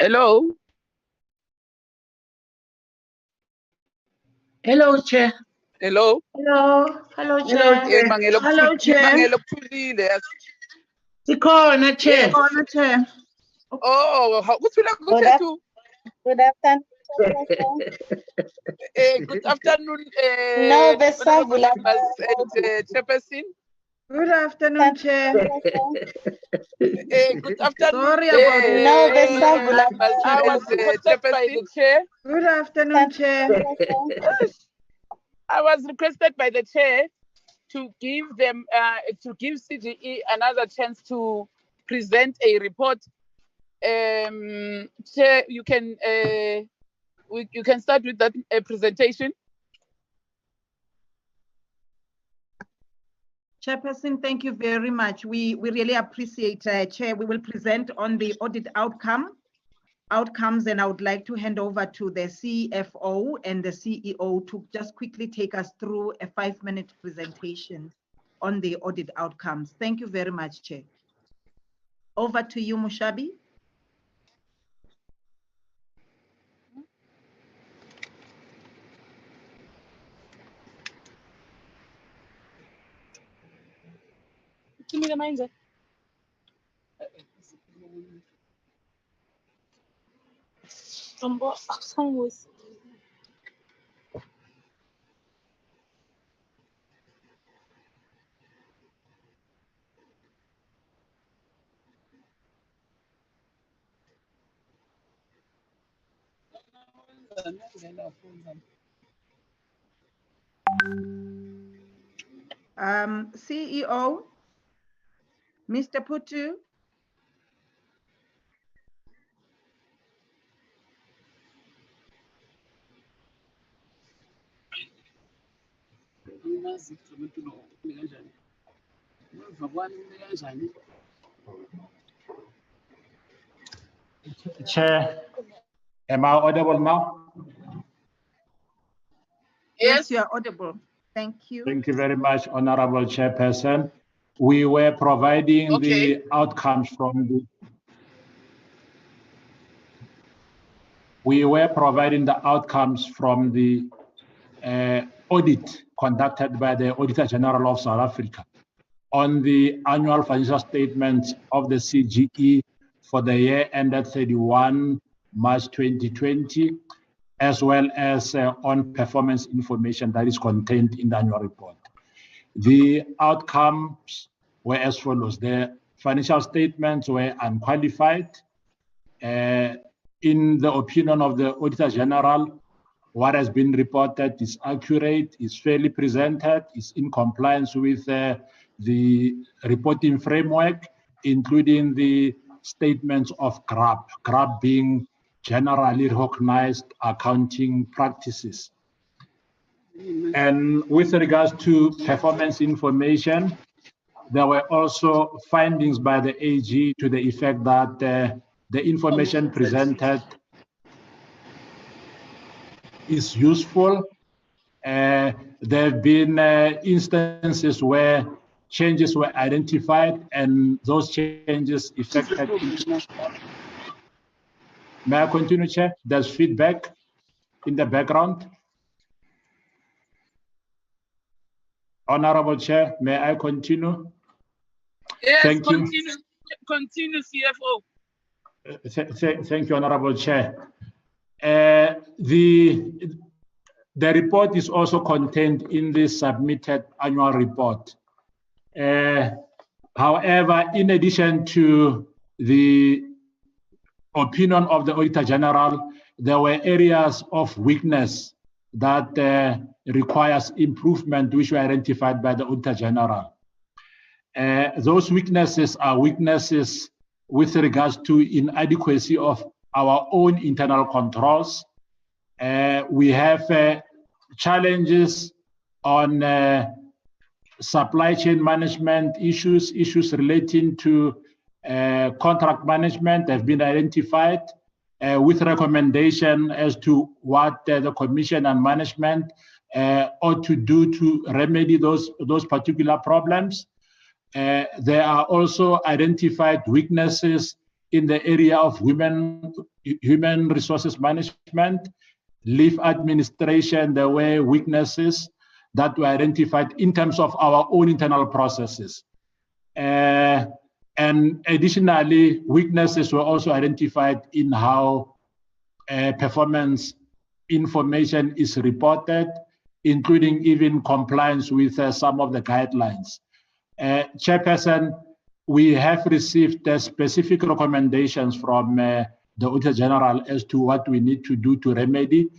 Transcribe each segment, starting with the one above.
Hello. Hello, Chair. Hello. Hello. Hello, Chair. Hello, Chair. Sikhona, Chair. Sikhona, Chair. Oh, Good afternoon. good afternoon, No, besavula. Chairperson. Good afternoon, Chair. Good afternoon. Sorry about it. No, besavula. I was requested by the chair. Good afternoon, Chair. I was requested by the chair to give them to give CGE another chance to present a report. Chair, you can start with that presentation. Chairperson, thank you very much. We really appreciate, Chair. We will present on the audit outcomes, and I would like to hand over to the CFO and the CEO to just quickly take us through a 5-minute presentation on the audit outcomes. Thank you very much, Chair. Over to you, Mushabi. Give me the mindset. CEO, Mr. Putu. Chair, am I audible now? Yes, you are audible. Thank you. Thank you very much, Honorable Chairperson. We were providing the outcomes from the audit conducted by the Auditor General of South Africa on the annual financial statements of the CGE for the year ended 31 March 2020, as well as on performance information that is contained in the annual report. The outcomes were as follows. The financial statements were unqualified. In the opinion of the Auditor General, what has been reported is accurate, is fairly presented, is in compliance with the reporting framework, including the statements of GRAP, GRAP being generally recognized accounting practices. And with regards to performance information, there were also findings by the AG to the effect that the information presented is useful. There have been instances where changes were identified and those changes affected. May I continue, Chair? There's feedback in the background. Honorable Chair, may I continue? Yes, Thank you. Continue, CFO. Thank you, Honorable Chair. The report is also contained in the submitted annual report. However, in addition to the opinion of the Auditor General, there were areas of weakness that requires improvement, which were identified by the Auditor General. Those weaknesses are weaknesses with regards to inadequacy of our own internal controls. We have challenges on supply chain management issues relating to contract management have been identified with recommendation as to what the Commission and management ought to do to remedy those particular problems. There are also identified weaknesses in the area of human resources management, leave administration. There were weaknesses that were identified in terms of our own internal processes. And additionally, weaknesses were also identified in how performance information is reported, including even compliance with some of the guidelines. Chairperson, we have received specific recommendations from the Auditor General as to what we need to do to remedy,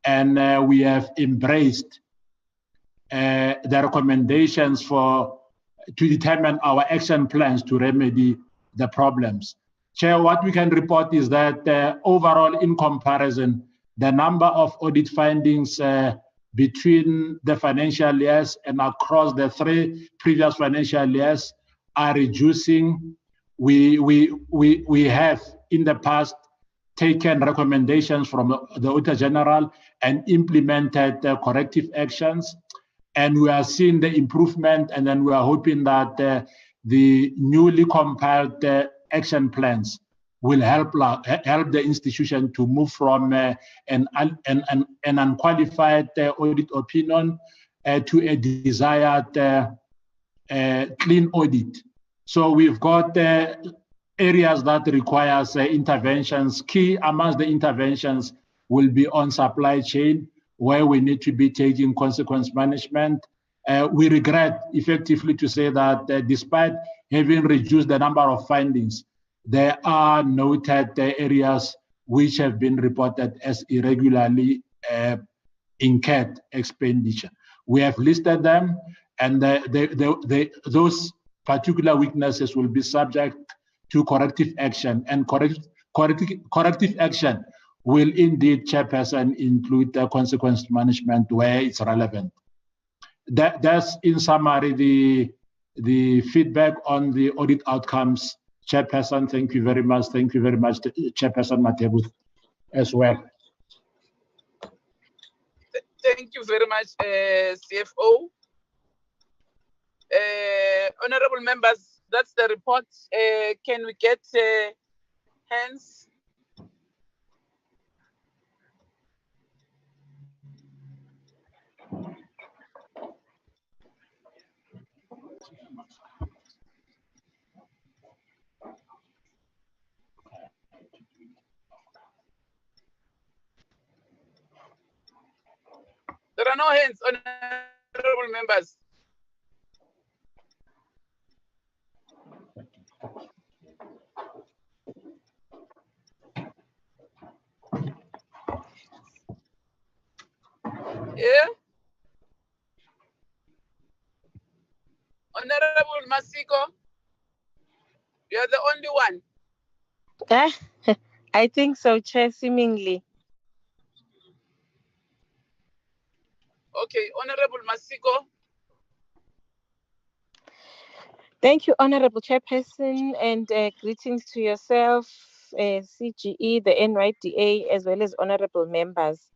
and we have embraced the recommendations to determine our action plans to remedy the problems. Chair, what we can report is that overall, in comparison, the number of audit findings between the financial years and across the 3 previous financial years are reducing. We have in the past taken recommendations from the Auditor General and implemented corrective actions, and we are seeing the improvement, and then we are hoping that the newly compiled action plans will help the institution to move from an unqualified audit opinion to a desired clean audit. So we've got areas that requires interventions. Key amongst the interventions will be on supply chain, where we need to be taking consequence management. We regret effectively to say that despite having reduced the number of findings, there are noted areas which have been reported as irregularly incurred expenditure. We have listed them, and those particular weaknesses will be subject to corrective action, and corrective action will indeed, Chairperson, include the consequence management where it's relevant. That's in summary the feedback on the audit outcomes. Chairperson, thank you very much. Thank you very much, Chairperson Matebu, as well. Thank you very much, CFO. Honorable members, that's the report. Can we get hands? There are no hands, honorable members. Yeah. Honorable Masiko, you are the only one. I think so, Chair, seemingly. Okay, Honorable Masiko. Thank you, Honorable Chairperson, and greetings to yourself, CGE, the NYDA, as well as honorable members.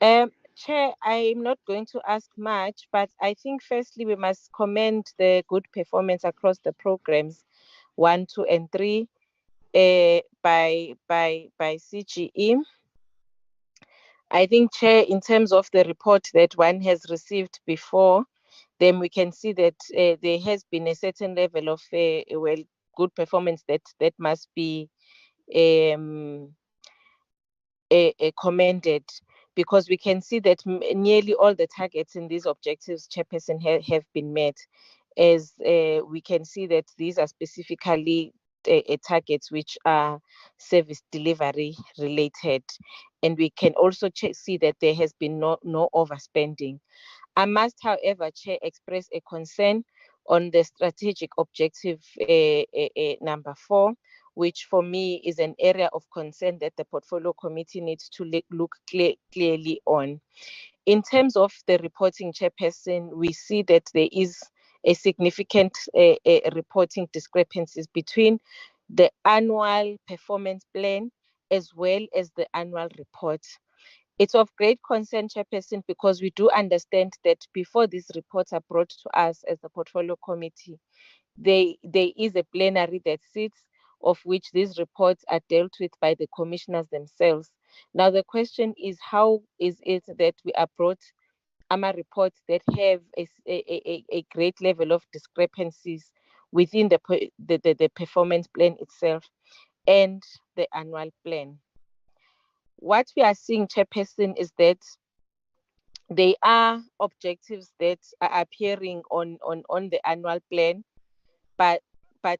Chair, I'm not going to ask much, but I think firstly we must commend the good performance across the programs 1, 2, and 3 by CGE. I think, Chair, in terms of the report that one has received before, then we can see that there has been a certain level of good performance that must be commended, because we can see that nearly all the targets in these objectives, Chairperson, have been met. As we can see that these are specifically targets which are service delivery related, and we can also see that there has been no overspending. I must, however, Chair, express a concern on the strategic objective number 4, which for me is an area of concern that the portfolio committee needs to look clearly on. In terms of the reporting, Chairperson, we see that there is a significant reporting discrepancies between the annual performance plan as well as the annual report. It's of great concern, Chairperson, because we do understand that before these reports are brought to us as the portfolio committee, there is a plenary that sits of which these reports are dealt with by the commissioners themselves. Now, the question is, how is it that we are brought reports that have a great level of discrepancies within the performance plan itself and the annual plan? What we are seeing, Chairperson, is that they are objectives that are appearing on the annual plan, but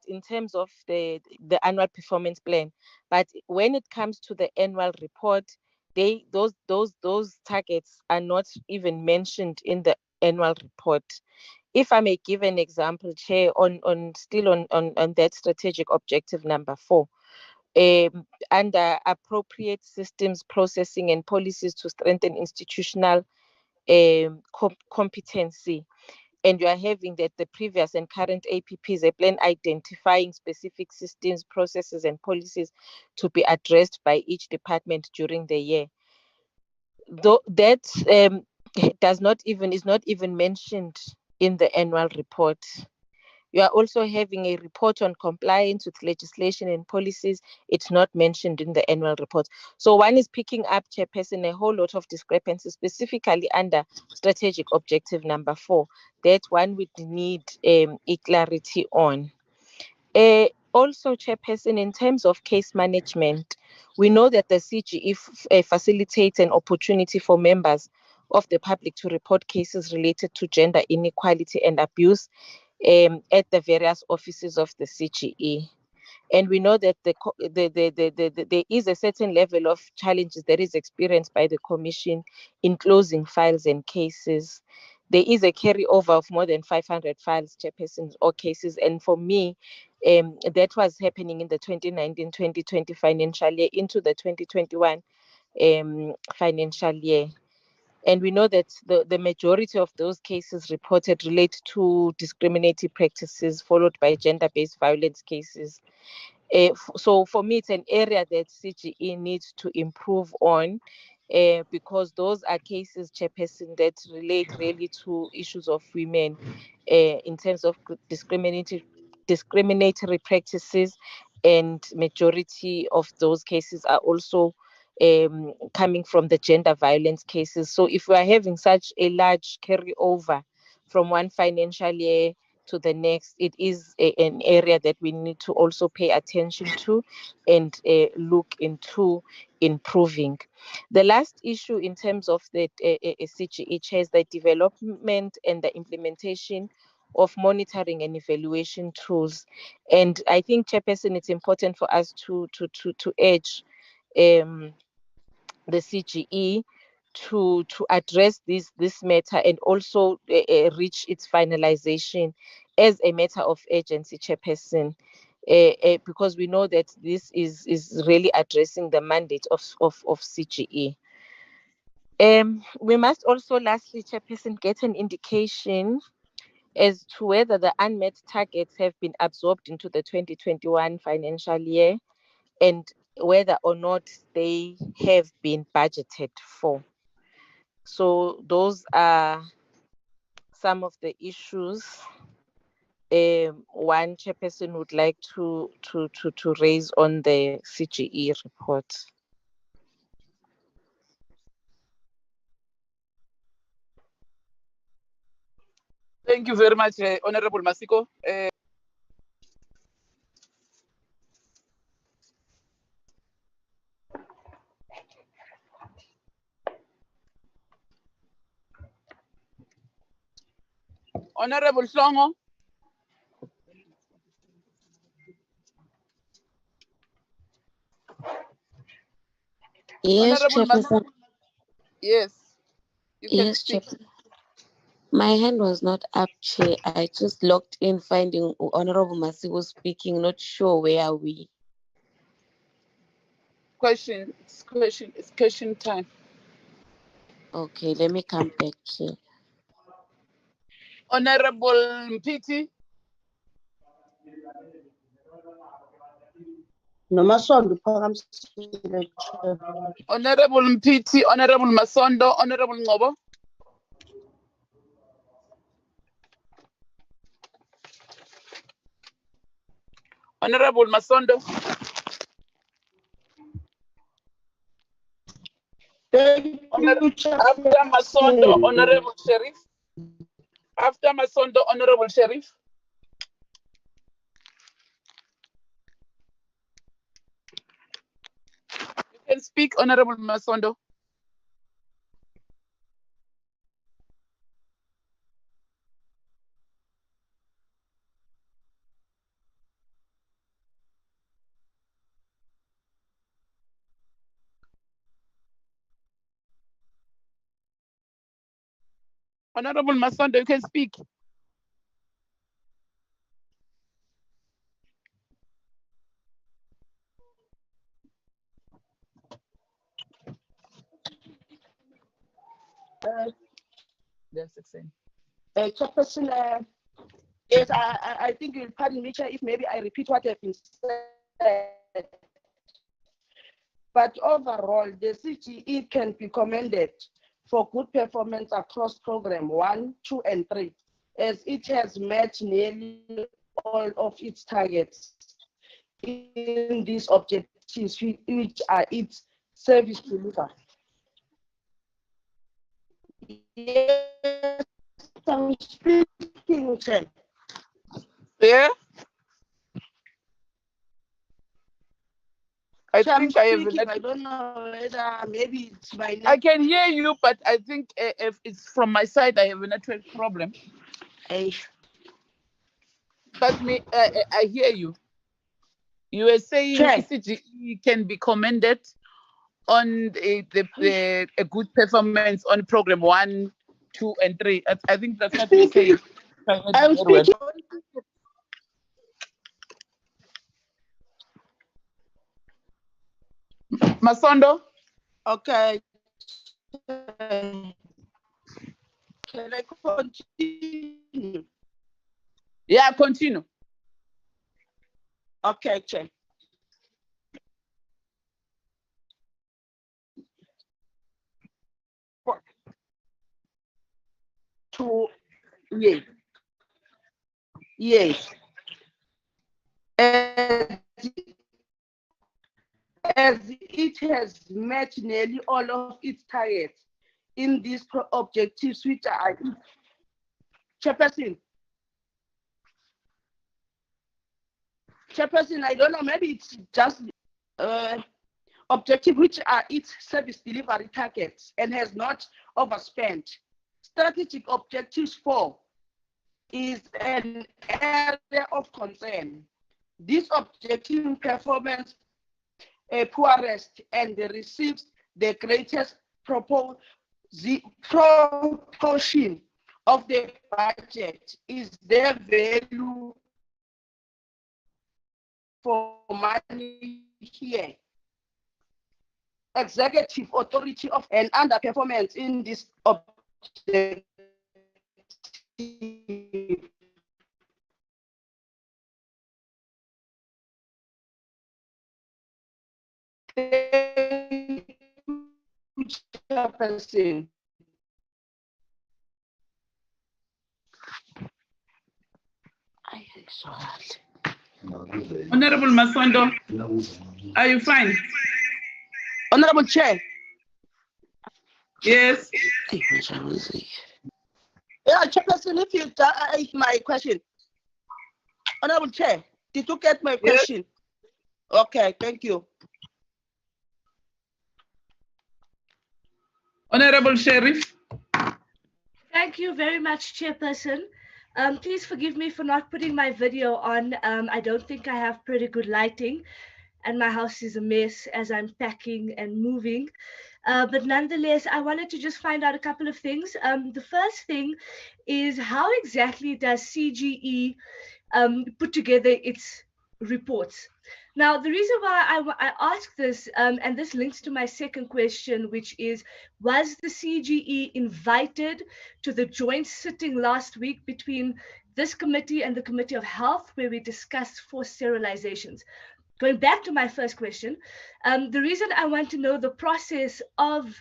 in terms of the annual performance plan, but when it comes to the annual report, those targets are not even mentioned in the annual report. If I may give an example, Chair, on that strategic objective number 4, under appropriate systems, processing and policies to strengthen institutional competency, and you are having that the previous and current APPs, a plan identifying specific systems, processes and policies to be addressed by each department during the year. Though that is not even mentioned in the annual report. You are also having a report on compliance with legislation and policies. It's not mentioned in the annual report. So one is picking up, Chairperson, a whole lot of discrepancies, specifically under strategic objective number 4, that one would need a clarity on. Also, Chairperson, in terms of case management, we know that the CGE facilitates an opportunity for members of the public to report cases related to gender inequality and abuse at the various offices of the CGE. And we know that there is a certain level of challenges that is experienced by the Commission in closing files and cases. There is a carryover of more than 500 files, Chairpersons, or cases. And for me, that was happening in the 2019-2020 financial year into the 2021 financial year. And we know that the majority of those cases reported relate to discriminatory practices, followed by gender-based violence cases. So for me, it's an area that CGE needs to improve on, because those are cases, Chairperson, that relate really to issues of women in terms of discriminatory practices, and majority of those cases are also coming from the gender violence cases. So if we are having such a large carryover from one financial year to the next, it is an area that we need to also pay attention to and look into improving. The last issue in terms of the CGE, Chair, is the development and the implementation of monitoring and evaluation tools. And I think, Chairperson, it's important for us to urge the CGE to address this matter and also reach its finalization as a matter of urgency, Chairperson, because we know that this is really addressing the mandate of CGE. We must also, lastly, Chairperson, get an indication as to whether the unmet targets have been absorbed into the 2021 financial year and whether or not they have been budgeted for. So those are some of the issues one Chairperson would like to raise on the CGE report. Thank you very much, Honorable Masiko. Honorable Songo. Yes, Chairperson. Yes. Yes, Chairperson. My hand was not up, Chair. I just logged in, finding Honorable Masibo speaking. Not sure where are we. It's question time. Okay, let me come back here. Honorable Mpiti. Honorable Mpiti, Honorable Masondo, Honorable Ngobo. Honorable Masondo. After Masondo, Honorable Sheriff. After Masondo, Honorable Sheriff. You can speak, Honorable Masondo. Honorable Masondo, you can speak. Chairperson, yes, I think you'll pardon me, Chair, if maybe I repeat what has been said. But overall, the CGE can be commended for good performance across program 1, 2, and 3, as it has met nearly all of its targets in these objectives, which are its service delivery. Yes, I'm speaking, Chair. Yeah. I So think I have. I don't know whether maybe it's my network. I can hear you, but I think if it's from my side, I have a network problem. But me, I hear you. You were saying ECGE can be commended on a good performance on program 1, 2, and 3. I think that's what you're saying. I'm speaking. Masondo? Okay. Can I continue? Yeah, continue. Okay, Chair. Yes. Yes. As it has met nearly all of its targets in these objectives, which are Chairperson, I don't know, maybe it's just objective, which are its service delivery targets and has not overspent. Strategic objectives 4 is an area of concern. This objective performance poorest and receives the greatest proportion of the budget is their value for money here. Executive authority of an underperformance in this objective. Chairperson. Honorable Masondo, are you fine? Honorable Chair. Yes. Yeah, Chairperson, if you my question. Honorable Chair, did you get my question? Yes. Okay, thank you. Honorable Sheriff. Thank you very much, Chairperson. Please forgive me for not putting my video on. I don't think I have pretty good lighting and my house is a mess as I'm packing and moving. But nonetheless, I wanted to just find out a couple of things. The first thing is, how exactly does CGE put together its reports? Now, the reason why I ask this, and this links to my second question, which is, was the CGE invited to the joint sitting last week between this committee and the Committee of Health, where we discussed forced sterilizations? Going back to my first question, the reason I want to know the process of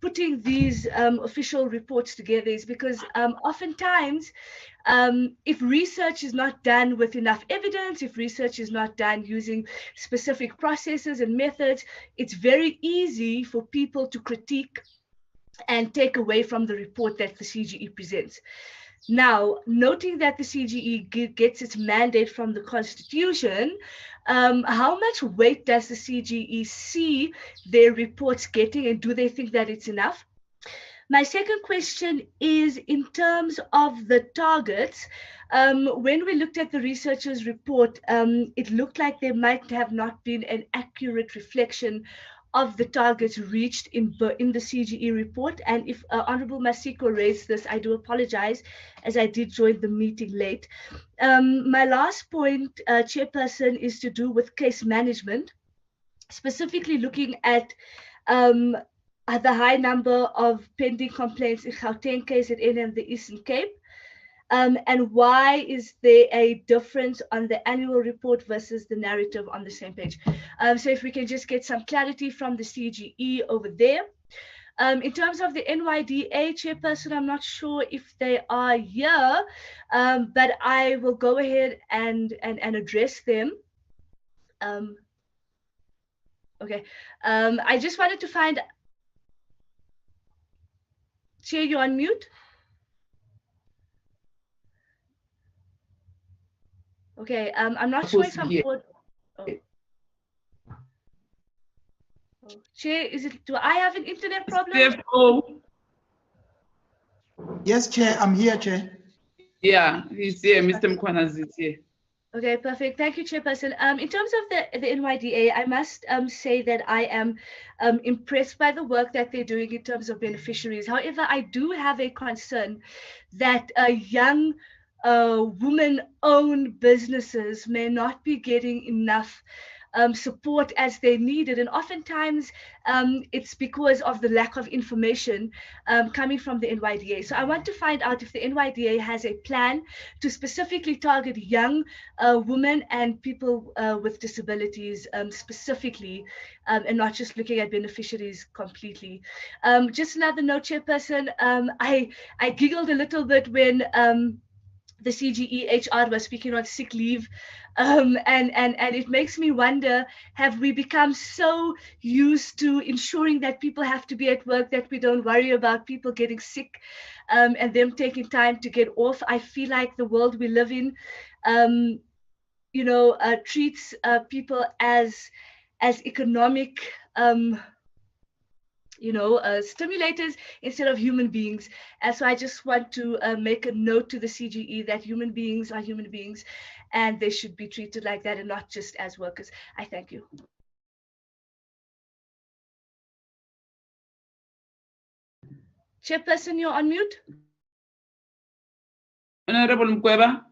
putting these official reports together is because oftentimes, if research is not done with enough evidence, if research is not done using specific processes and methods, it's very easy for people to critique and take away from the report that the CGE presents. Now, noting that the CGE gets its mandate from the Constitution, how much weight does the CGE see their reports getting, and do they think that it's enough? My second question is in terms of the targets. When we looked at the researchers' report, it looked like there might have not been an accurate reflection of the targets reached in the CGE report. And if Honorable Masiko raised this, I do apologize, as I did join the meeting late. My last point, Chairperson, is to do with case management, specifically looking at the high number of pending complaints in Gauteng, KZN, and the Eastern Cape. And why is there a difference on the annual report versus the narrative on the same page? So if we can just get some clarity from the CGE over there. In terms of the NYDA Chairperson, I'm not sure if they are here, but I will go ahead and address them. Okay, I just wanted to find, Chair, you're on mute? Okay, I'm not sure if I'm on. Oh. Chair, do I have an internet problem? CFO. Yes, Chair, I'm here, Chair. Yeah, he's here. Mr. Mkwanazi is here. Okay, perfect. Thank you, Chairperson. In terms of the NYDA, I must say that I am impressed by the work that they're doing in terms of beneficiaries. However, I do have a concern that young women-owned businesses may not be getting enough support as they need it. And oftentimes it's because of the lack of information coming from the NYDA. So I want to find out if the NYDA has a plan to specifically target young women and people with disabilities specifically, and not just looking at beneficiaries completely. Just another note, Chairperson, I giggled a little bit when the CGE HR was speaking on sick leave, and it makes me wonder, have we become so used to ensuring that people have to be at work that we don't worry about people getting sick and them taking time to get off? I feel like the world we live in, treats people as economic stimulators instead of human beings. And so I just want to make a note to the CGE that human beings are human beings and they should be treated like that and not just as workers. I thank you. Chairperson, you're on mute. Honorable Mkweba.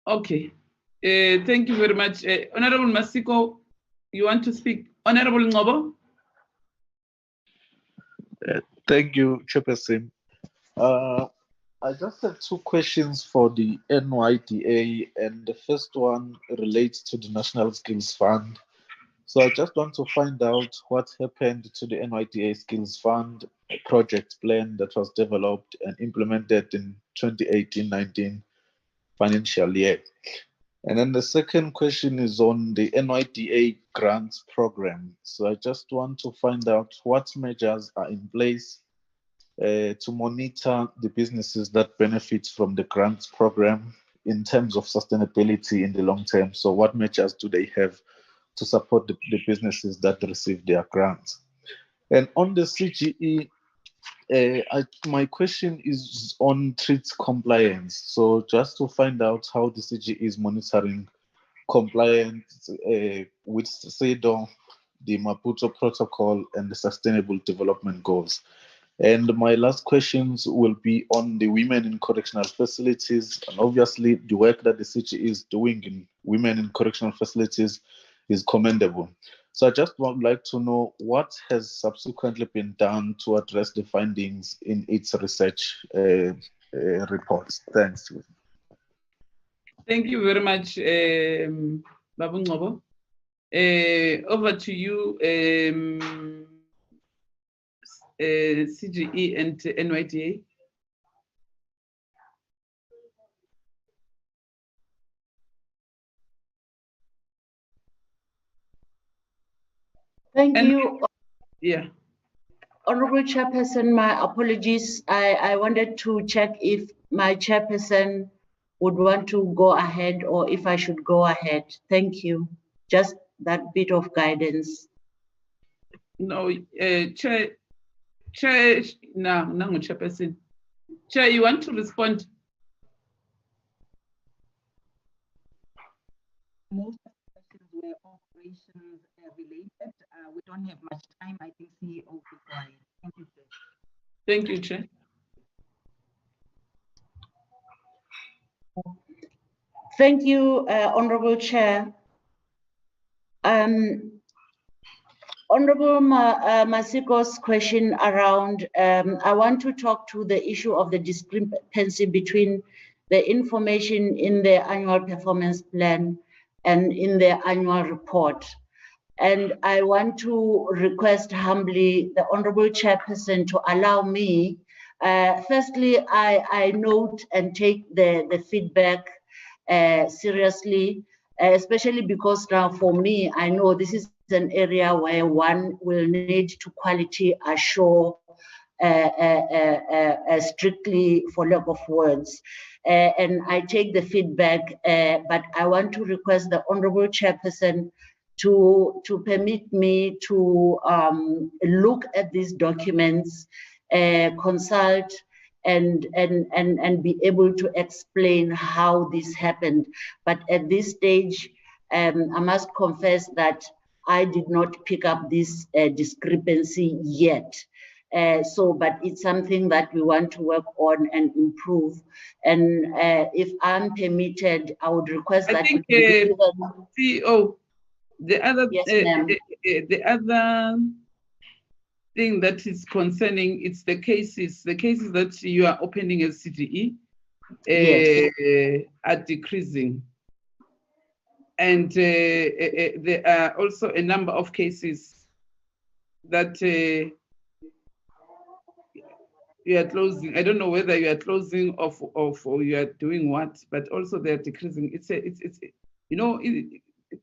Okay. Thank you very much. Honorable Masiko, you want to speak? Honorable Ngobo? Thank you, Chairperson. I just have two questions for the NYDA, and the first one relates to the National Skills Fund. So I just want to find out what happened to the NYDA Skills Fund project plan that was developed and implemented in 2018-19 financial year. And then the second question is on the NYDA grants program. So I just want to find out what measures are in place to monitor the businesses that benefit from the grants program in terms of sustainability in the long term. So what measures do they have to support the businesses that receive their grants? And on the CGE, my question is on TREAT's compliance. So just to find out how the CGE is monitoring compliance with SEDO, the Maputo Protocol, and the Sustainable Development Goals. And my last questions will be on the women in correctional facilities. And obviously, the work that the CGE is doing in women in correctional facilities is commendable. So I just would like to know what has subsequently been done to address the findings in its research reports. Thanks. Thank you very much, Babu Ngobo. Over to you, CGE and NYDA. Thank you. Yeah. Honorable Chairperson, my apologies. I wanted to check if my chairperson would want to go ahead or if I should go ahead. Thank you. Just that bit of guidance. No, Chair, no, Chairperson. Chair, you want to respond? Most of the questions were operations related. We don't have much time. I think CEO will go ahead. Thank you, Chair. Thank you, Chair. Thank you, Honorable Chair. Honorable Masiko's question around, I want to talk to the issue of the discrepancy between the information in the annual performance plan and in the annual report. And I want to request humbly the Honorable Chairperson to allow me. Firstly, I note and take the feedback seriously, especially because now for me, I know this is an area where one will need to quality assure strictly, for lack of words. And I take the feedback, but I want to request the Honorable Chairperson to permit me to look at these documents, consult, and be able to explain how this happened. But at this stage, I must confess that I did not pick up this discrepancy yet. But it's something that we want to work on and improve. And if I'm permitted, I would request that. I think, CEO, the other, yes, the other thing that is concerning, it's the cases that you are opening as CGE yes. Are decreasing. And there are also a number of cases that you are closing. I don't know whether you are closing off or you are doing what, but also they are decreasing. It's you know,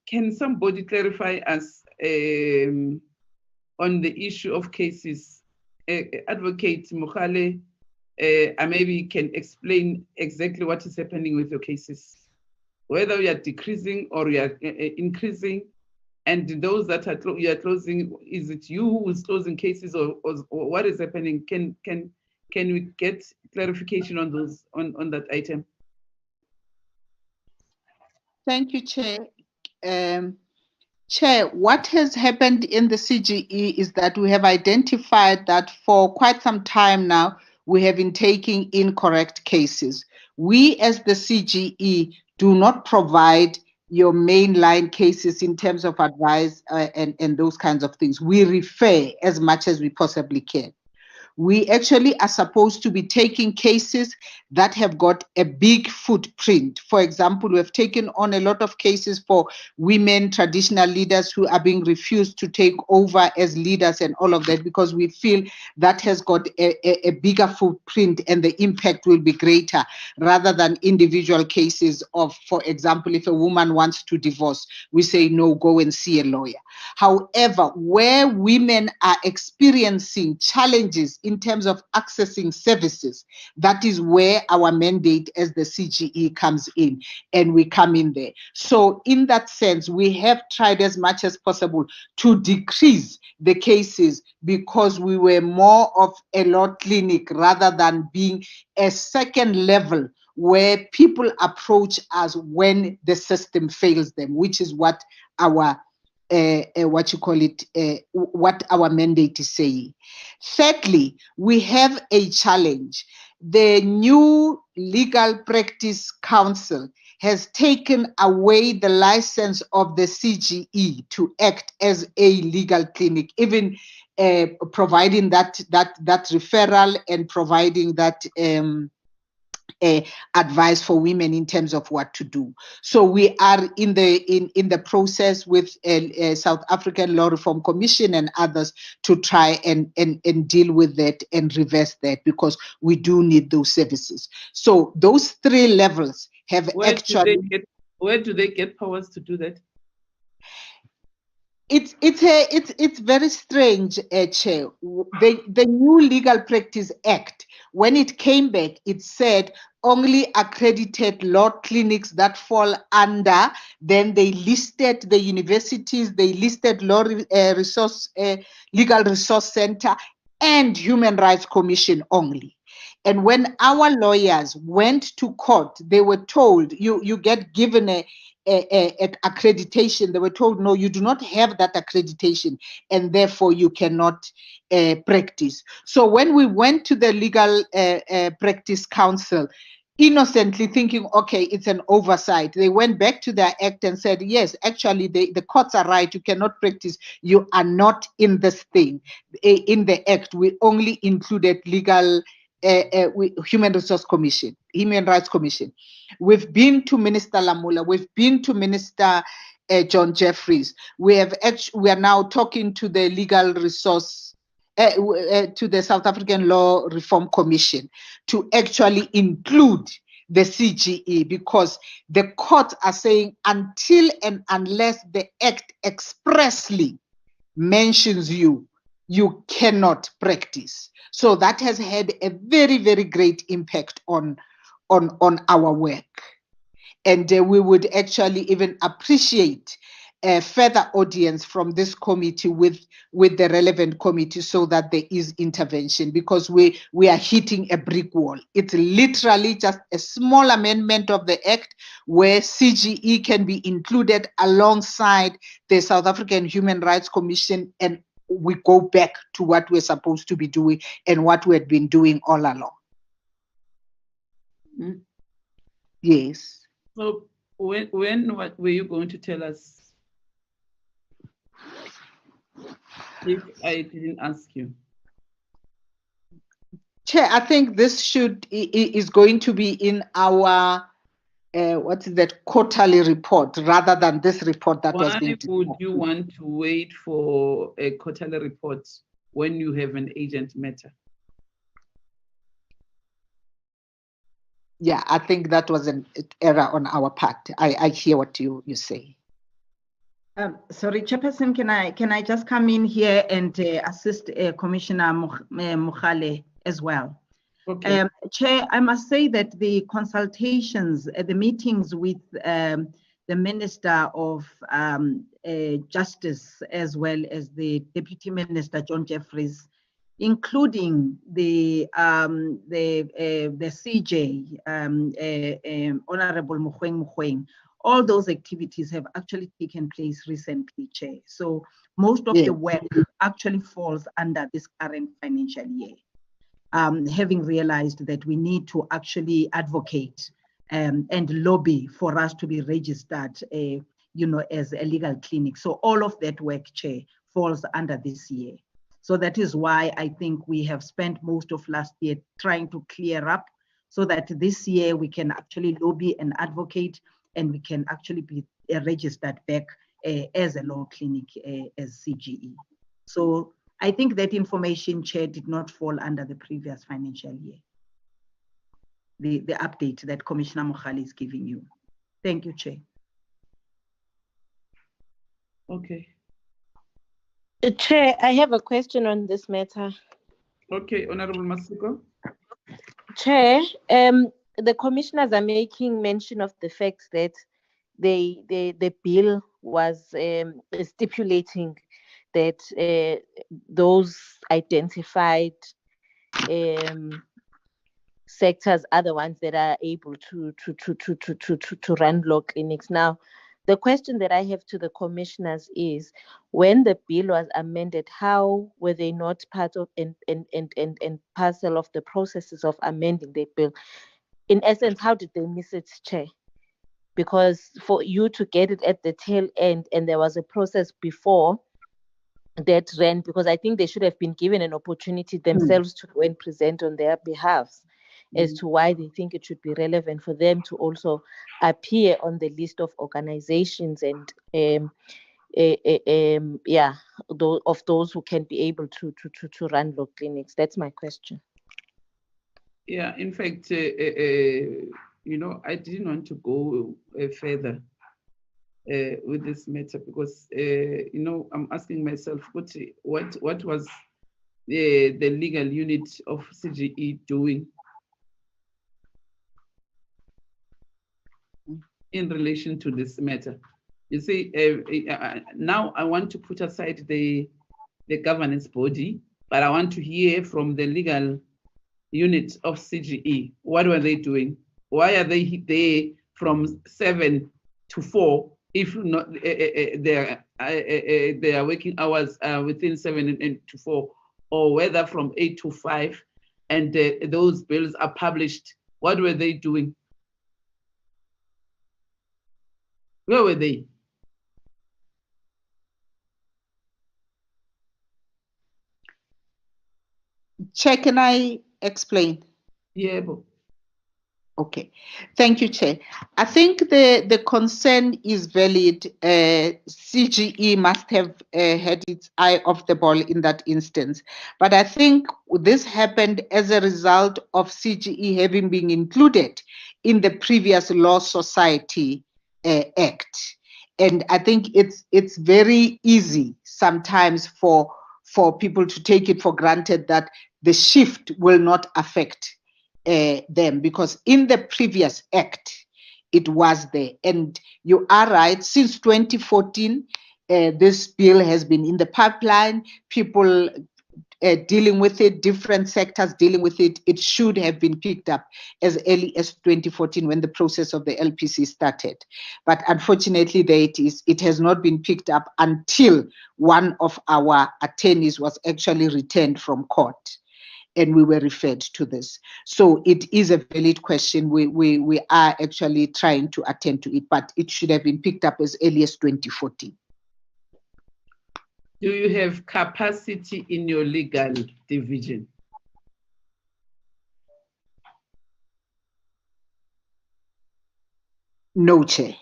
can somebody clarify us on the issue of cases? Advocate Mukhale, maybe can explain exactly what is happening with your cases, whether you are decreasing or you are increasing, and those that you are closing, is it you who is closing cases or what is happening? Can we get clarification on those on that item? Thank you, Chair. Chair, what has happened in the CGE is that we have identified that for quite some time now, we have been taking incorrect cases. We as the CGE do not provide your mainline cases in terms of advice and those kinds of things. We refer as much as we possibly can. We actually are supposed to be taking cases that have got a big footprint. For example, we have taken on a lot of cases for women traditional leaders who are being refused to take over as leaders and all of that, because we feel that has got a bigger footprint and the impact will be greater rather than individual cases of, for example, if a woman wants to divorce, we say, no, go and see a lawyer. However, where women are experiencing challenges in terms of accessing services, that is where our mandate as the CGE comes in, and we come in there. So in that sense, we have tried as much as possible to decrease the cases because we were more of a law clinic rather than being a second level where people approach us when the system fails them, which is what our what our mandate is saying. Thirdly, we have a challenge. The new Legal Practice Council has taken away the license of the CGE to act as a legal clinic, even providing that referral and providing that advice for women in terms of what to do. So we are in the process with South African Law Reform Commission and others to try and deal with that and reverse that, because we do need those services. So those 3 levels have Where do they get powers to do that? It's very strange, Chair. The new Legal Practice Act, when it came back, it said only accredited law clinics that fall under. Then they listed the universities, they listed Legal Resource Center and Human Rights Commission only. And when our lawyers went to court, they were told you get given a accreditation. They were told, no, you do not have that accreditation, and therefore you cannot practice. So when we went to the Legal Practice Council, innocently thinking, okay, it's an oversight, they went back to their act and said, yes, actually the courts are right, you cannot practice, you are not in this thing. In the act, we only included Human Rights Commission. We've been to Minister Lamula, we've been to Minister John Jeffries. We are now talking to the Legal Resource, to the South African Law Reform Commission to actually include the CGE, because the courts are saying until and unless the Act expressly mentions you cannot practice. So that has had a very, very great impact on our work. And we would actually even appreciate a further audience from this committee with the relevant committee, so that there is intervention, because we are hitting a brick wall. It's literally just a small amendment of the Act where CGE can be included alongside the South African Human Rights Commission, and we go back to what we're supposed to be doing and what we had been doing all along. Yes. So what were you going to tell us if I didn't ask you? Chair, I think this is going to be in our quarterly report, rather than this report that was being discussed. Why would you want to wait for a quarterly report when you have an agent matter? Yeah, I think that was an error on our part. I hear what you say. Sorry, Chairperson, can I just come in here and assist Commissioner Mogale as well? Okay. Chair, I must say that the consultations, the meetings with the Minister of Justice, as well as the Deputy Minister John Jeffries, including the CJ, Honorable Mogoeng, all those activities have actually taken place recently, Chair. So most of the work actually falls under this current financial year. Having realized that we need to actually advocate and lobby for us to be registered, as a legal clinic. So all of that work, Chair, falls under this year. So that is why I think we have spent most of last year trying to clear up, so that this year we can actually lobby and advocate, and we can actually be registered back as a law clinic, as CGE. So I think that information, Chair, did not fall under the previous financial year. The update that Commissioner Mogale is giving you. Thank you, Chair. Okay. Chair, I have a question on this matter. Okay, Honorable Masiko. Chair, the commissioners are making mention of the fact that the bill was stipulating that those identified sectors are the ones that are able to run law clinics. Now, the question that I have to the commissioners is, when the bill was amended, how were they not part of and parcel of the processes of amending the bill? In essence, how did they miss it, Chair? Because for you to get it at the tail end, and there was a process before that ran, because I think they should have been given an opportunity themselves to go and present on their behalf. as to why they think it should be relevant for them to also appear on the list of organizations and of those who can be able to run law clinics. That's my question. Yeah, in fact, I didn't want to go further with this matter because I'm asking myself what was the legal unit of CGE doing in relation to this matter. You see, now I want to put aside the governance body, but I want to hear from the legal unit of CGE. What were they doing? Why are they there from 7 to 4 if not their working hours within 7 and to 4, or whether from 8 to 5, and those bills are published? What were they doing? Where were they? Chair, can I explain? Yeah. Okay, thank you, Chair. I think the concern is valid. CGE must have had its eye off the ball in that instance. But I think this happened as a result of CGE having been included in the previous Law Society Act. And I think it's very easy sometimes for people to take it for granted that the shift will not affect them, because in the previous act it was there. And you are right, since 2014 this bill has been in the pipeline, people dealing with it, different sectors dealing with it. It should have been picked up as early as 2014 when the process of the LPC started. But unfortunately there it is. It has not been picked up until one of our attorneys was actually returned from court, and we were referred to this. So it is a valid question. We are actually trying to attend to it, but it should have been picked up as early as 2014. Do you have capacity in your legal division? No, Chair.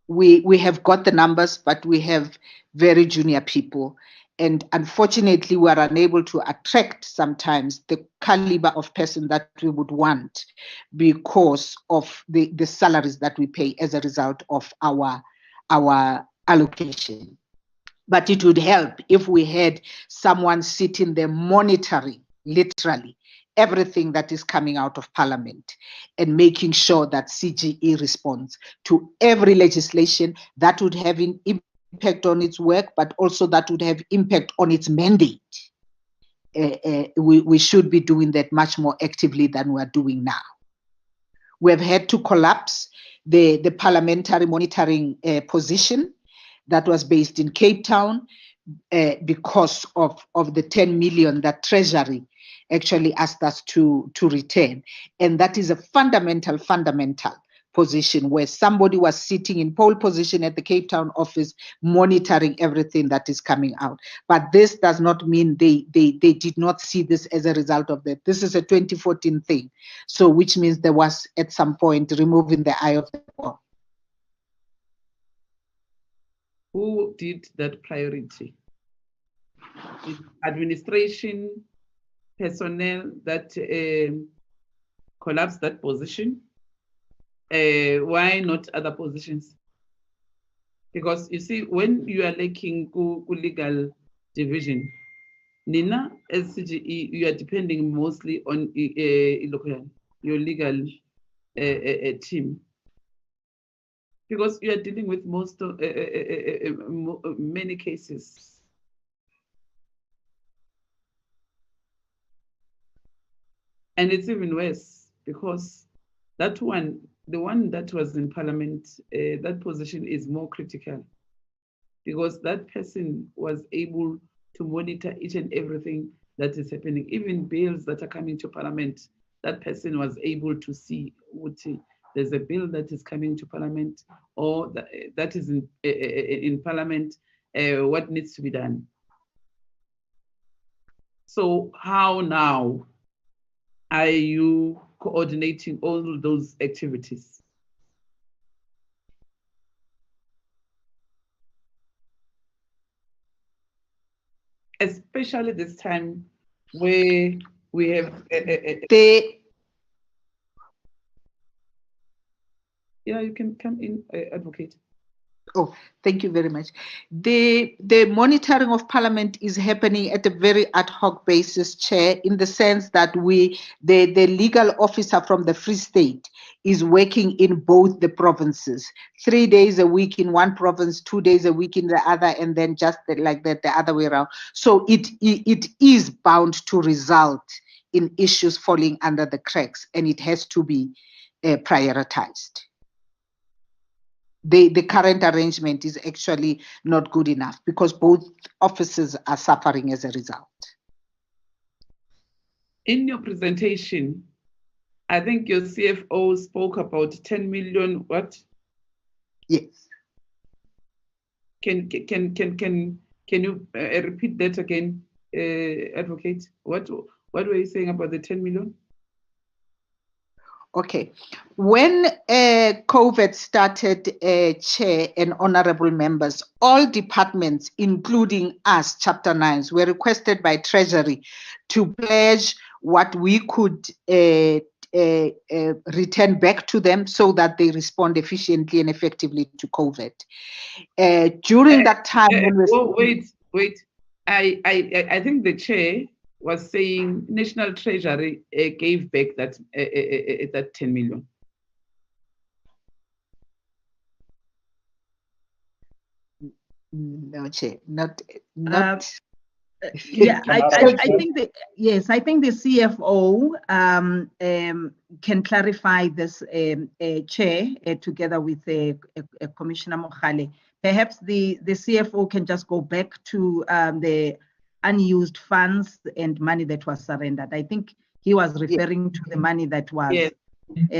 We have got the numbers, but we have very junior people. And unfortunately, we are unable to attract sometimes the caliber of person that we would want because of the salaries that we pay as a result of our allocation. But it would help if we had someone sitting there monitoring, literally, everything that is coming out of Parliament and making sure that CGE responds to every legislation that would have an impact on its work, but also that would have impact on its mandate. We should be doing that much more actively than we are doing now. We have had to collapse the parliamentary monitoring position that was based in Cape Town because of the 10 million that Treasury actually asked us to return. And that is a fundamental position where somebody was sitting in pole position at the Cape Town office monitoring everything that is coming out. But this does not mean they did not see this as a result of that. This is a 2014 thing. So which means there was at some point removing the eye of the ball. Who did that priority? Administration, personnel that collapsed that position? Why not other positions? Because you see, when you are lacking legal division, Nina, as CGE, you are depending mostly on your legal team. Because you are dealing with most of many cases. And it's even worse because that one, the one that was in Parliament, that position is more critical because that person was able to monitor each and everything that is happening, even bills that are coming to Parliament. That person was able to see what there's a bill that is coming to Parliament or that is in Parliament, what needs to be done. So how now are you coordinating all those activities? Especially this time where we have yeah, you can come in, Advocate. Oh, thank you very much. The monitoring of Parliament is happening at a very ad hoc basis, Chair, in the sense that the legal officer from the Free State is working in both the provinces, 3 days a week in one province, 2 days a week in the other, and then just like that the other way around. So it is bound to result in issues falling under the cracks, and it has to be prioritized. The current arrangement is actually not good enough because both offices are suffering as a result. In your presentation, I think your CFO spoke about 10 million, what? Yes. Can you repeat that again, Advocate? What were you saying about the 10 million? Okay. When COVID started, Chair and honorable members, all departments, including us, Chapter 9s, were requested by Treasury to pledge what we could return back to them so that they respond efficiently and effectively to COVID. During that time, wait. I think the chair was saying National Treasury gave back that 10 million. No, Chair, not. Yeah, I think I think the CFO can clarify this, Chair, together with Commissioner Mogale. Perhaps the CFO can just go back to the unused funds and money that was surrendered. I think he was referring to the money that was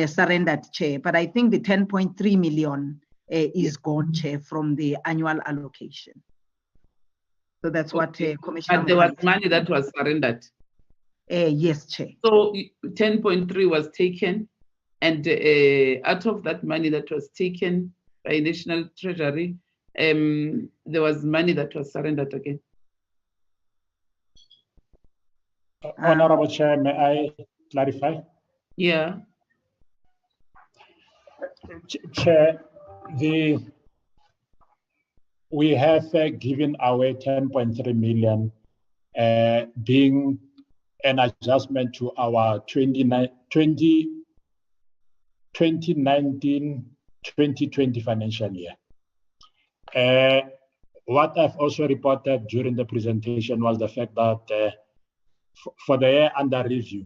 surrendered, Chair. But I think the 10.3 million is gone, Chair, from the annual allocation. So that's what Commissioner. But there was money that was surrendered. Yes, Chair. So 10.3 was taken, and out of that money that was taken by National Treasury, there was money that was surrendered again. Honorable Chair, may I clarify? Yeah. Chair, we have given away 10.3 million, being an adjustment to our 2019-2020 financial year. What I've also reported during the presentation was the fact that for the year under review,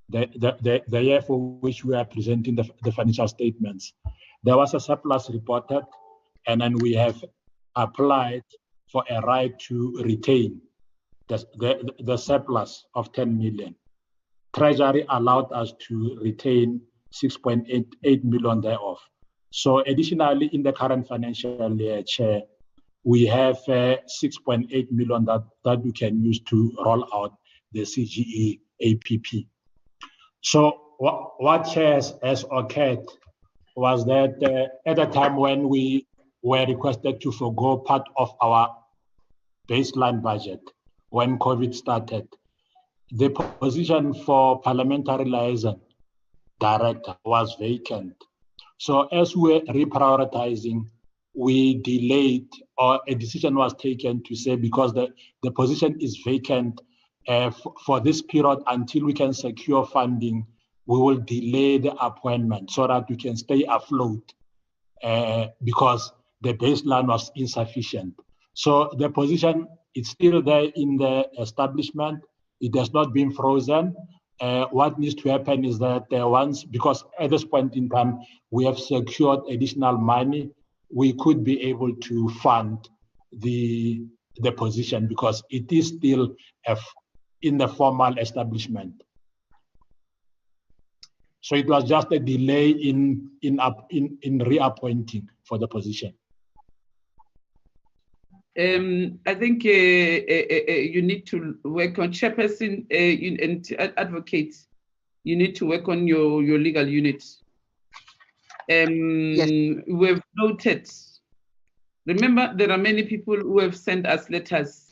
the year for which we are presenting the financial statements, there was a surplus reported, and then we have applied for a right to retain the surplus of 10 million. Treasury allowed us to retain 6.88 million thereof. So additionally, in the current financial year, Chair, we have 6.8 million that we can use to roll out the CGE APP. So what Chair has occurred was that at the time when we were requested to forgo part of our baseline budget when COVID started, the position for parliamentary liaison director was vacant. So as we're reprioritizing, we delayed, or a decision was taken to say, because the position is vacant for this period until we can secure funding, we will delay the appointment so that we can stay afloat because the baseline was insufficient. So the position is still there in the establishment. It has not been frozen. What needs to happen is that because at this point in time, we have secured additional money, we could be able to fund the position because it is still in the formal establishment. So it was just a delay in reappointing for the position. I think you need to work on chairperson and advocates. you need to work on your legal unit. Yes. We have noted, remember, there are many people who have sent us letters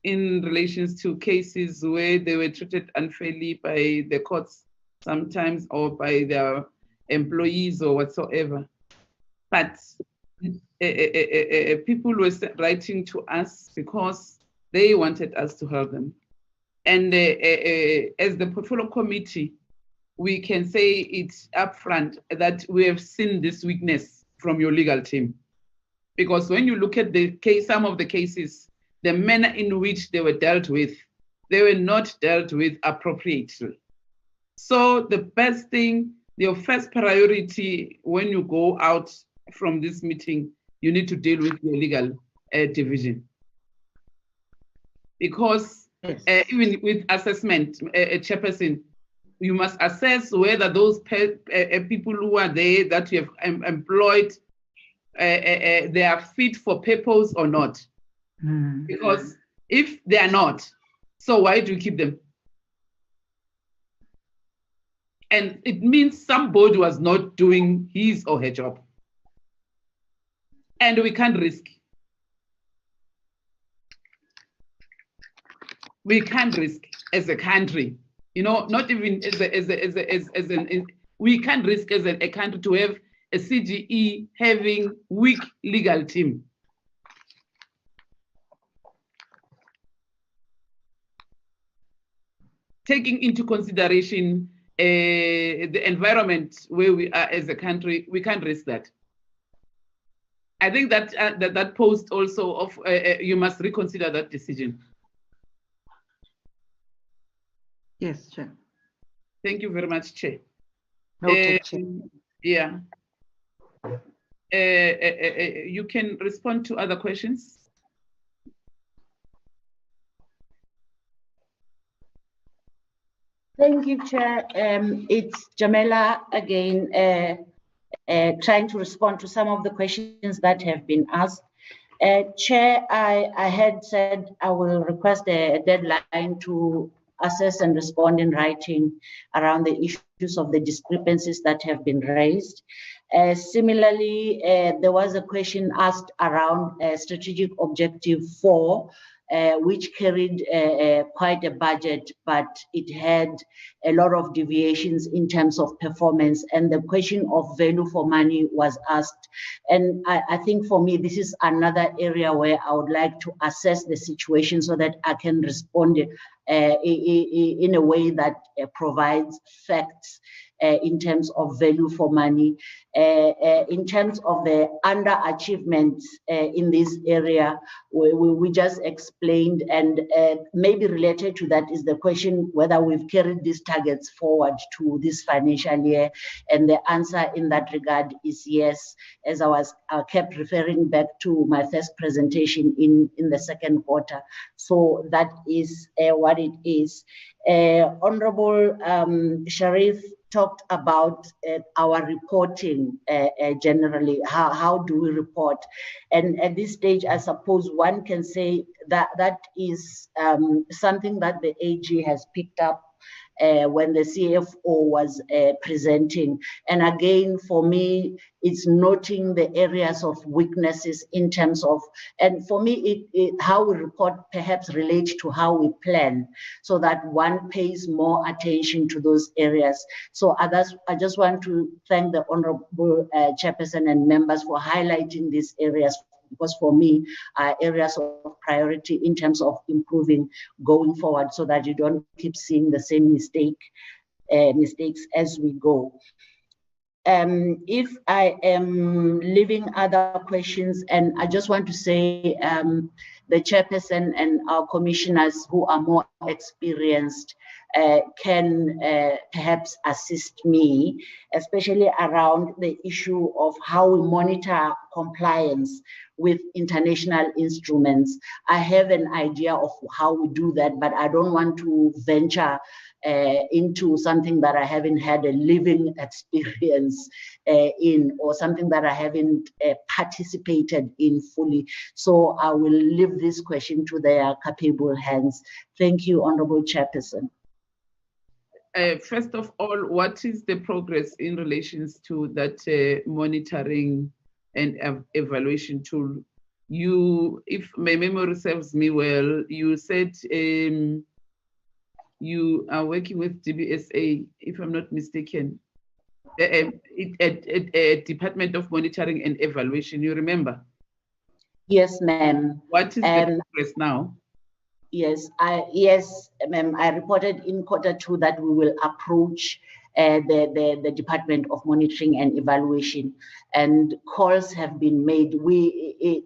in relation to cases where they were treated unfairly by the courts sometimes, or by their employees or whatsoever. But people were writing to us because they wanted us to help them. And as the portfolio committee, we can say it's upfront that we have seen this weakness from your legal team. Because when you look at the case, some of the cases, the manner in which they were dealt with, they were not dealt with appropriately. So the best thing, your first priority when you go out from this meeting, you need to deal with your legal division. Because even with assessment, chairperson, you must assess whether those people who are there that you have employed, they are fit for purpose or not. Because if they are not, so why do you keep them? And it means somebody was not doing his or her job. And we can't risk. We can't risk as a country, you know, not even we can't risk as a country to have a CGE having weak legal team. Taking into consideration the environment where we are as a country, we can't risk that. I think that that post also of you must reconsider that decision. Yes, Chair. Thank you very much, Chair. Noted, Chair. Yeah. You can respond to other questions. Thank you, Chair. It's Jamela again, trying to respond to some of the questions that have been asked. Chair, I had said I will request a deadline to assess and respond in writing around the issues of the discrepancies that have been raised. Similarly, there was a question asked around strategic objective 4, which carried quite a budget, but it had a lot of deviations in terms of performance, and the question of value for money was asked. And I think for me, this is another area where I would like to assess the situation so that I can respond in a way that provides facts in terms of value for money. In terms of the underachievement in this area, we just explained, and maybe related to that is the question whether we've carried these targets forward to this financial year, and the answer in that regard is yes, as I kept referring back to my first presentation in the second quarter. So that is what it is. Honorable Sharif talked about our reporting generally. How do we report? And at this stage, I suppose one can say that that is something that the AG has picked up when the CFO was presenting. And again, for me, it's noting the areas of weaknesses in terms of, and for me, how we report perhaps relates to how we plan, so that one pays more attention to those areas. So I just want to thank the Honorable Chairperson and members for highlighting these areas, because for me, areas of priority in terms of improving going forward, so that you don't keep seeing the same mistakes as we go. If I am leaving other questions, and I just want to say the chairperson and our commissioners who are more experienced can perhaps assist me, especially around the issue of how we monitor compliance with international instruments. I have an idea of how we do that, but I don't want to venture into something that I haven't had a living experience in, or something that I haven't participated in fully. So I will leave this question to their capable hands. Thank you, Honorable Chairperson. first of all, what is the progress in relations to that monitoring and evaluation tool? You, if my memory serves me well, you said you are working with DBSA, if I'm not mistaken, a Department of Monitoring and Evaluation. You remember? Yes, ma'am. What is the progress now? Yes, ma'am. I reported in Q2 that we will approach the Department of Monitoring and Evaluation, and calls have been made. We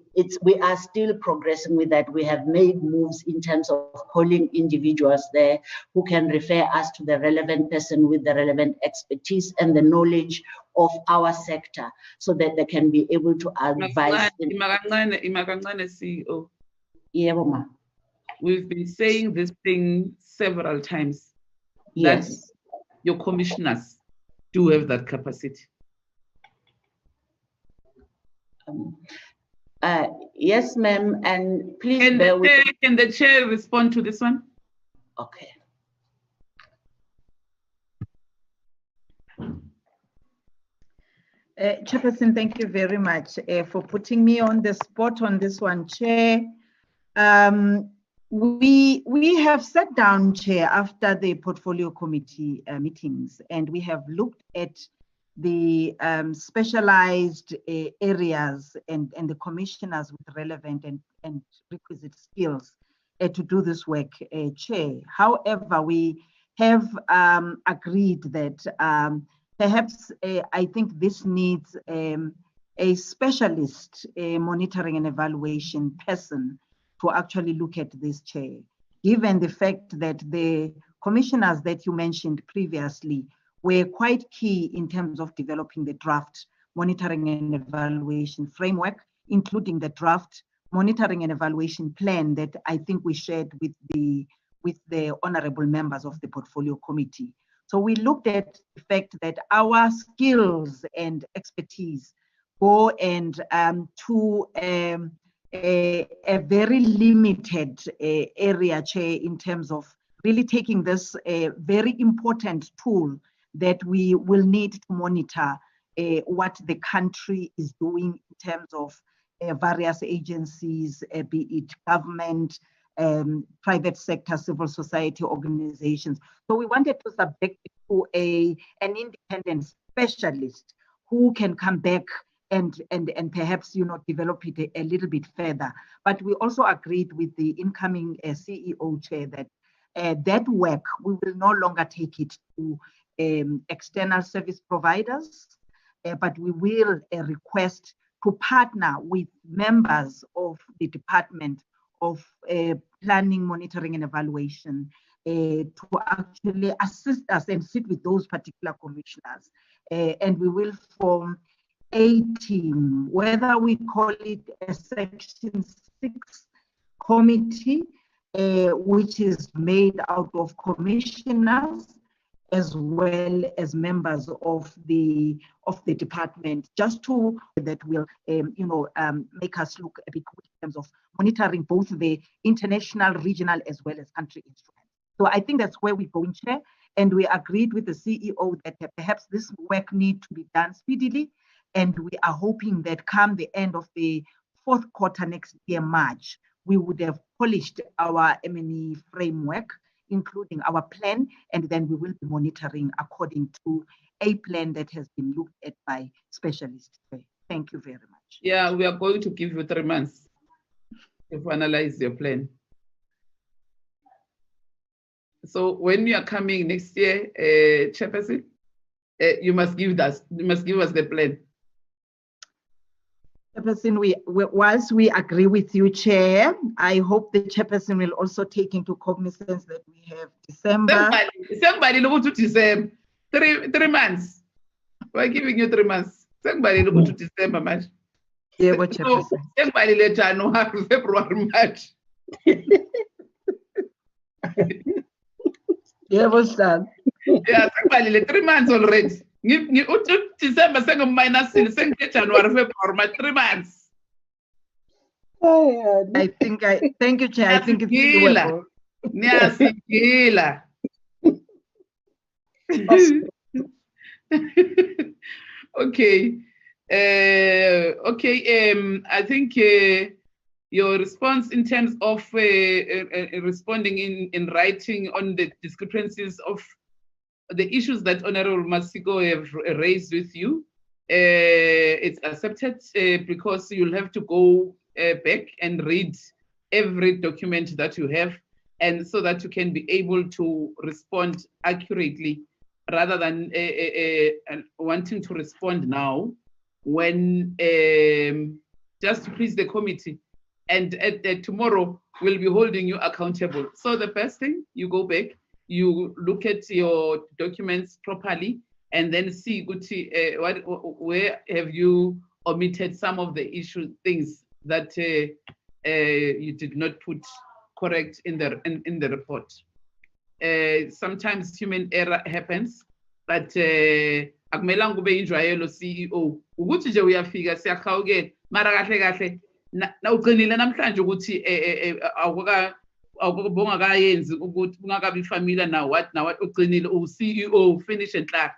are still progressing with that. We have made moves in terms of calling individuals there who can refer us to the relevant person with the relevant expertise and the knowledge of our sector, so that they can be able to advise. CEO. Yeah, ma'am. We've been saying this thing several times. Yes. That your commissioners do have that capacity. Yes, ma'am. And please can the chair respond to this one? Okay. Chairperson, thank you very much for putting me on the spot on this one, Chair. We have sat down, Chair, after the portfolio committee meetings, and we have looked at the specialized areas and the commissioners with relevant and requisite skills to do this work, Chair. However, we have agreed that perhaps I think this needs a specialist monitoring and evaluation person to actually look at this, Chair, given the fact that the commissioners that you mentioned previously were quite key in terms of developing the draft monitoring and evaluation framework, including the draft monitoring and evaluation plan that I think we shared with the honorable members of the portfolio committee. So we looked at the fact that our skills and expertise go and to a very limited area, Chair, in terms of really taking this very important tool that we will need to monitor what the country is doing in terms of various agencies, be it government, private sector, civil society organizations. So we wanted to subject it to an independent specialist who can come back and perhaps, you know, develop it a little bit further. But we also agreed with the incoming CEO, Chair, that that work, we will no longer take it to external service providers, but we will request to partner with members of the Department of Planning, Monitoring and Evaluation to actually assist us and sit with those particular commissioners. And we will form a team, whether we call it a Section 6 committee, which is made out of commissioners as well as members of the department, just to that will make us look a bit good in terms of monitoring both the international, regional, as well as country instruments. So I think that's where we're going, Chair, and we agreed with the CEO that perhaps this work needs to be done speedily, and we are hoping that come the end of the fourth quarter next year, March, we would have polished our M&E framework, including our plan, and then we will be monitoring according to a plan that has been looked at by specialists. Thank you very much. Yeah, we are going to give you 3 months to finalize your plan. So when you are coming next year, Chairperson, you must give us the plan. Chairperson, whilst we agree with you, Chair, I hope the Chairperson will also take into cognizance that we have December. Somebody look to December. 3 months. We're giving you 3 months. Somebody look to December, March. Yeah, what Chairperson? Somebody let January, February, March. Yeah, what's that? Yeah, somebody let 3 months already. December, second minus January, February, March, 3 months. Thank you, Chair. I think it's doable. Niasikila. Okay. I think your response in terms of responding in writing on the discrepancies of the issues that Honorable Masiko have raised with you, it's accepted because you'll have to go back and read every document that you have, and so that you can be able to respond accurately rather than wanting to respond now when just to please the committee. And tomorrow we'll be holding you accountable. So the first thing, you go back, you look at your documents properly, and then see where have you omitted some of the things that you did not put correct in the report. Sometimes human error happens, but akumelanga kube injwayelo CEO ukuthi nje uyafika siyahawukela mara kahle kahle na uqinile namhlanje ukuthi awukubongakayenzi ukuthi ungakabi familiar na what uqinile CEO finish and clear.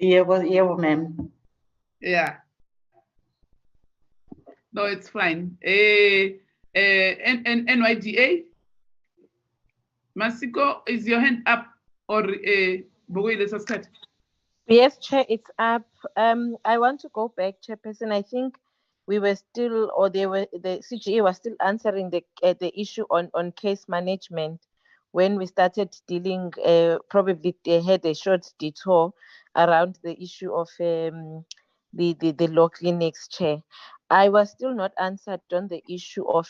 Yebo ma'am. Yeah. No, it's fine. NYDA, Masiko, is your hand up or Yes, Chair, it's up. I want to go back, Chairperson. I think we were still, or the CGE was still answering the issue on case management when we started dealing. Probably they had a short detour around the issue of the law clinics, Chair. I was still not answered on the issue of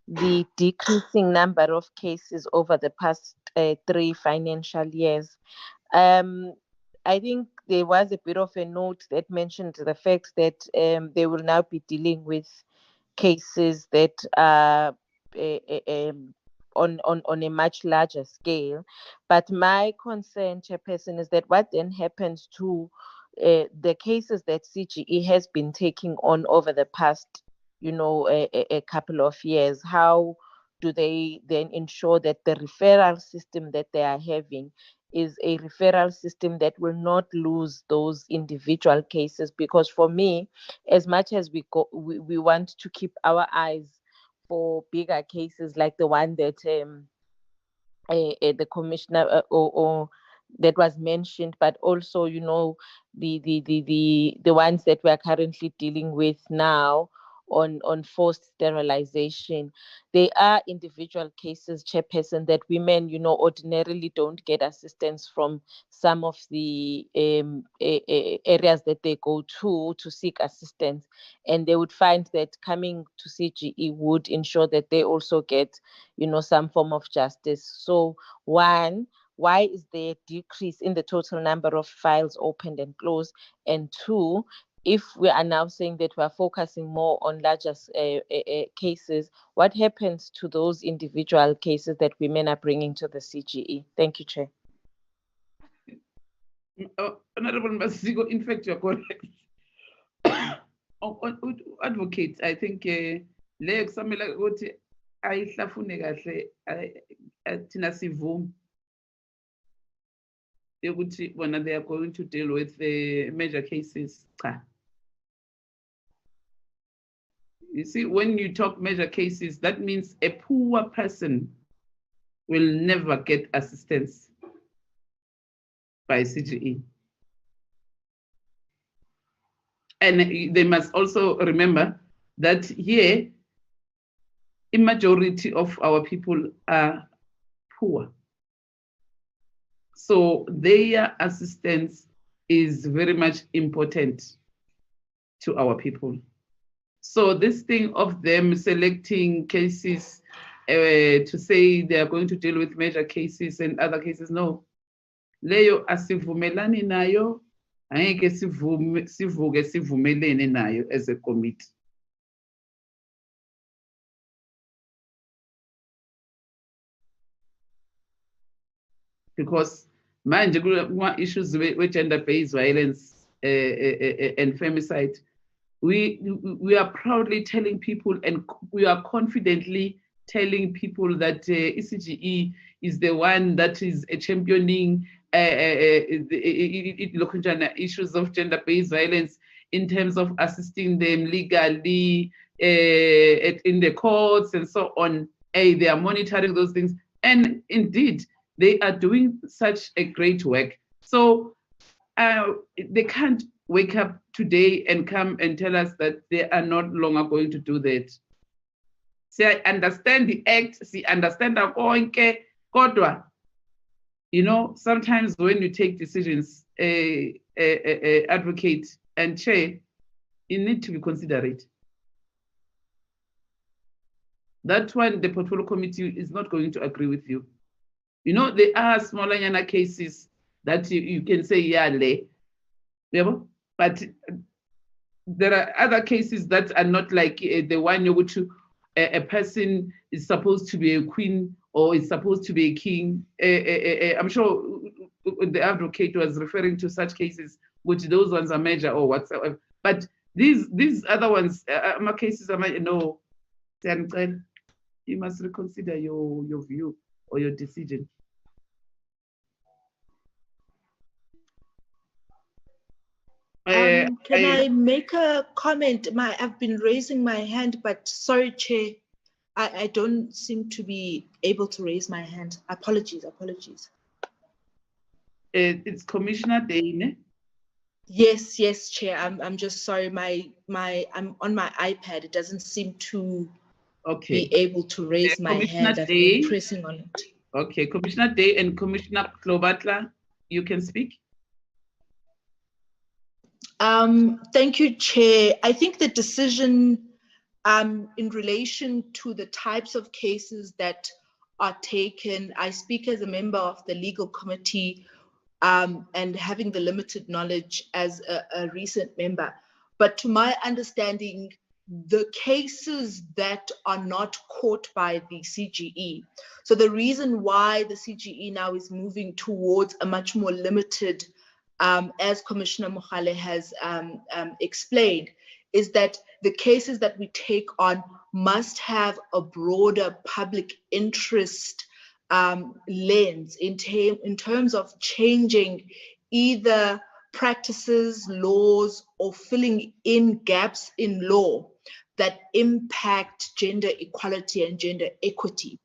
the decreasing number of cases over the past 3 financial years. I think there was a bit of a note that mentioned the fact that they will now be dealing with cases that are on a much larger scale. But my concern, Chairperson, is that what then happens to the cases that CGE has been taking on over the past, a couple of years. How do they then ensure that the referral system that they are having is a referral system that will not lose those individual cases? Because for me, as much as we want to keep our eyes for bigger cases like the one that the commissioner or that was mentioned, but also the ones that we are currently dealing with now on forced sterilization. They are individual cases, Chairperson, that women ordinarily don't get assistance from some of the areas that they go to seek assistance, and they would find that coming to CGE would ensure that they also get some form of justice. So one, why is there a decrease in the total number of files opened and closed? And two, if we are now saying that we are focusing more on larger cases, what happens to those individual cases that women are bringing to the CGE? Thank you, Chair. Honorable Masiko, in fact, you're correct. Advocate, I think leyo kusamela ukuthi ayihlafune kahle thina sivume ukuthi bona they are going to deal with major cases. You see, when you talk major cases, that means a poor person will never get assistance by CGE. And they must also remember that here, a majority of our people are poor. So their assistance is very much important to our people. So this thing of them selecting cases to say they are going to deal with major cases and other cases, no. Leyo asivumelani nayo, angeke sivuke sivumelene nayo as a committee. Because manje issues with gender-based violence and femicide, we are proudly telling people, and we are confidently telling people that ECGE is the one that is championing issues of gender-based violence in terms of assisting them legally in the courts and so on. They are monitoring those things, and indeed they are doing such a great work. So they can't wake up today and come and tell us that they are not longer going to do that. See, I understand the act, see, understand konke, kodwa, you know, sometimes when you take decisions, advocate and chair, you need to be considerate. That one, the portfolio committee is not going to agree with you. You know, there are smaller yana cases that you can say, yeah, but there are other cases that are not like the one you go to, a person is supposed to be a queen or is supposed to be a king. I'm sure the advocate was referring to such cases, which those ones are major or whatsoever. But these other ones, my cases, no, you must reconsider your view or your decision. Can I make a comment? I've been raising my hand, but sorry, Chair, I don't seem to be able to raise my hand. Apologies. It's Commissioner Dane. Yes, Chair. I'm just sorry. I'm on my iPad. It doesn't seem to be able to raise my hand. I've been pressing on it. Okay, Commissioner Day and Commissioner Klobatla, you can speak. Thank you, Chair. I think the decision in relation to the types of cases that are taken, I speak as a member of the legal committee and having the limited knowledge as a recent member. But to my understanding, the cases that are not caught by the CGE, so the reason why the CGE now is moving towards a much more limited, as Commissioner Mogale has explained, is that the cases that we take on must have a broader public interest lens in terms of changing either practices, laws, or filling in gaps in law that impact gender equality and gender equity.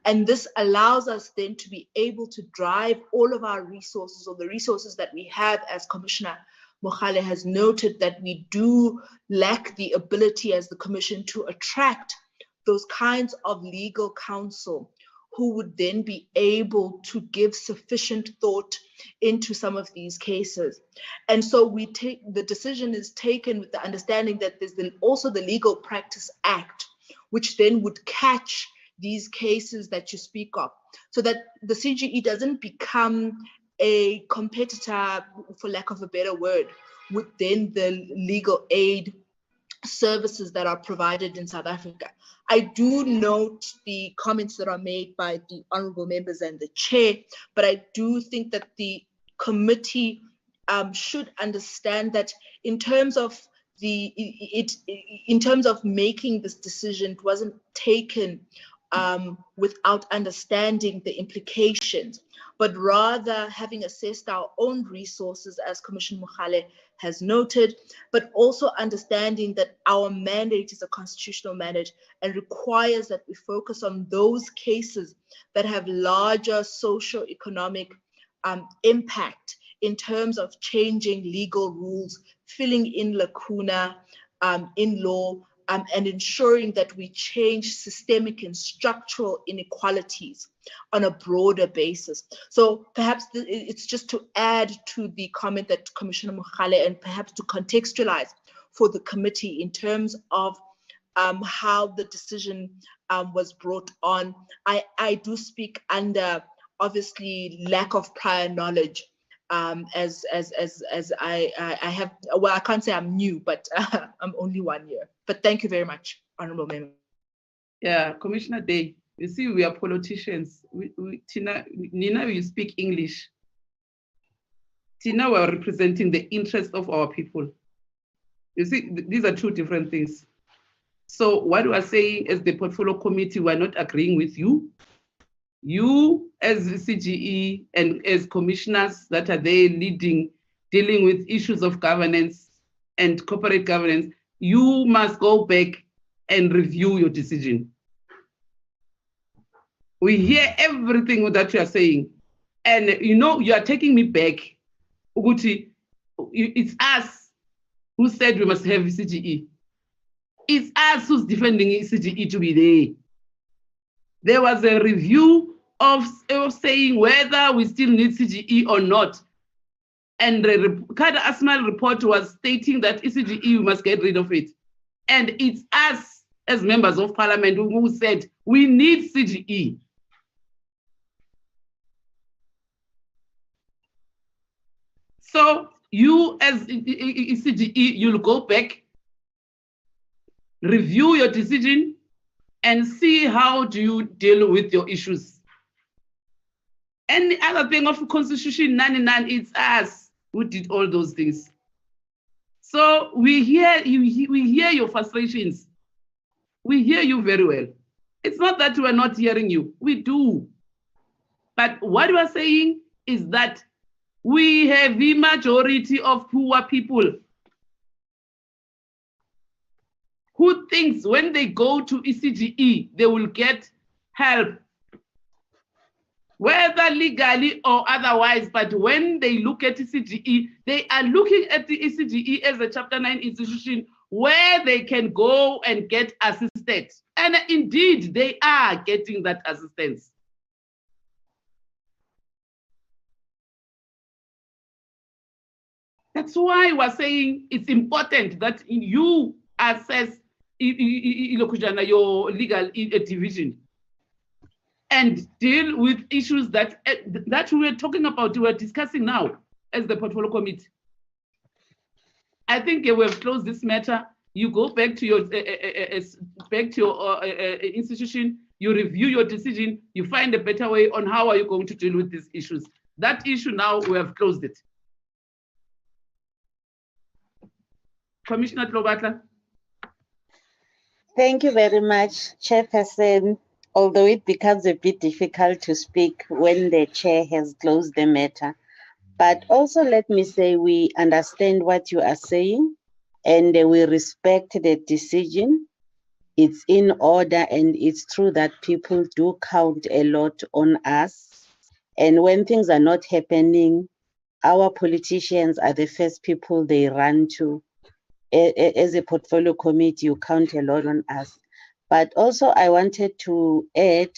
And this allows us then to be able to drive all of our resources, or the resources that we have, as Commissioner Mogale has noted, that we do lack the ability as the Commission to attract those kinds of legal counsel who would then be able to give sufficient thought into some of these cases. And so the decision is taken with the understanding that there's also the Legal Practice Act, which then would catch these cases that you speak of, so that the CGE doesn't become a competitor, for lack of a better word, within the legal aid services that are provided in South Africa. I do note the comments that are made by the honorable members and the chair, but I do think that the committee should understand that in terms of making this decision, it wasn't taken without understanding the implications, but rather having assessed our own resources, as Commissioner Mogale has noted, but also understanding that our mandate is a constitutional mandate and requires that we focus on those cases that have larger socio-economic impact in terms of changing legal rules, filling in lacuna in law, and ensuring that we change systemic and structural inequalities on a broader basis. So perhaps it's just to add to the comment that Commissioner Mogale, and perhaps to contextualize for the committee in terms of how the decision was brought on. I do speak under, obviously, lack of prior knowledge. As I have, well, I can't say I'm new, but I'm only 1 year. But thank you very much, honorable member. Yeah, Commissioner Day, you see, we are politicians. Nina, you speak English. Tina, we are representing the interest of our people. You see, these are two different things. So what we are saying as the portfolio committee, we're not agreeing with you. You as CGE and as commissioners that are there dealing with issues of governance and corporate governance, you must go back and review your decision. We hear everything that you are saying. And you are taking me back. Uguti, it's us who said we must have CGE. It's us who's defending CGE to be there. There was a review of saying whether we still need CGE or not. And the Kada Asmal report was stating that CGE, we must get rid of it. And it's us as members of parliament who said we need CGE. So you as CGE, you'll go back, review your decision, and see how do you deal with your issues. And the other thing of Constitution 99, it's us who did all those things. So we hear your frustrations. We hear you very well. It's not that we're not hearing you. We do. But what we're saying is that we have the majority of poor people who thinks when they go to ECGE, they will get help, whether legally or otherwise. But when they look at ECGE, they are looking at the ECGE as a Chapter 9 institution where they can go and get assisted. And indeed, they are getting that assistance. That's why we're saying it's important that you assess your legal division and deal with issues that we're talking about, we're discussing now as the portfolio committee. I think we have closed this matter. You go back to your institution, you review your decision, you find a better way on how are you going to deal with these issues. That issue now, we have closed it. Commissioner Tlobatla. Thank you very much, Chairperson. Although it becomes a bit difficult to speak when the chair has closed the matter. But also let me say we understand what you are saying and we respect the decision. It's in order and it's true that people do count a lot on us. And when things are not happening, our politicians are the first people they run to. As a portfolio committee, you count a lot on us. But also I wanted to add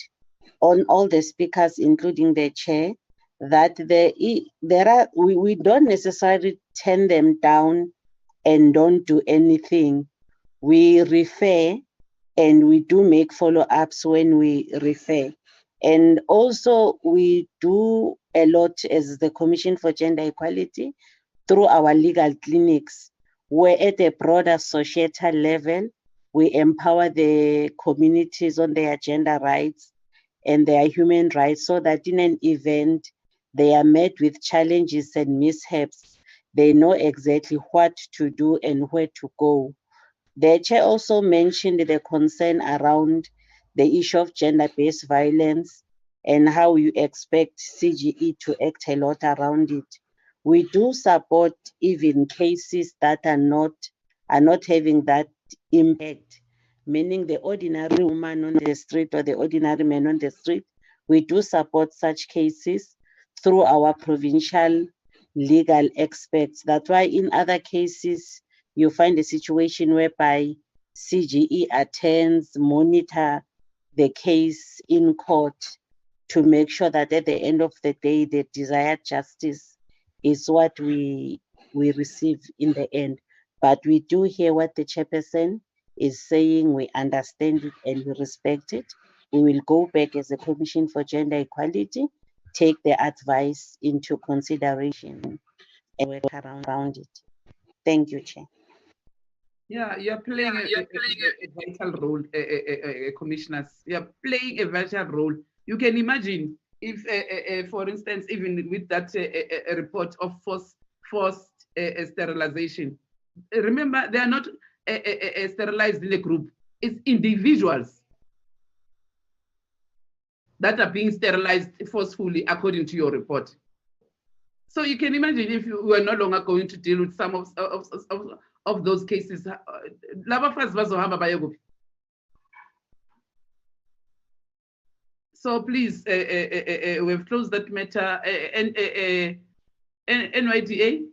on all the speakers, including the chair, that we don't necessarily turn them down and don't do anything. We refer and we do make follow-ups when we refer. And also we do a lot as the Commission for Gender Equality through our legal clinics, where at a broader societal level, we empower the communities on their gender rights and their human rights so that in an event they are met with challenges and mishaps, they know exactly what to do and where to go. The chair also mentioned the concern around the issue of gender-based violence and how you expect CGE to act a lot around it. We do support even cases that are not having that impact, meaning the ordinary woman on the street or the ordinary man on the street. We do support such cases through our provincial legal experts. That's why in other cases, you find a situation whereby CGE attends, monitor the case in court to make sure that at the end of the day, the desired justice is what we receive in the end. But we do hear what the chairperson is saying, we understand it and we respect it. We will go back as a Commission for Gender Equality, take the advice into consideration and work around it. Thank you, Chair. Yeah, you're playing a vital role, commissioners. You're playing a vital role. You can imagine if, for instance, even with that report of forced sterilization, remember, they are not sterilized in a group. It's individuals. that are being sterilized forcefully, according to your report. So you can imagine if you were no longer going to deal with some of those cases. So please, we've closed that matter. NYDA.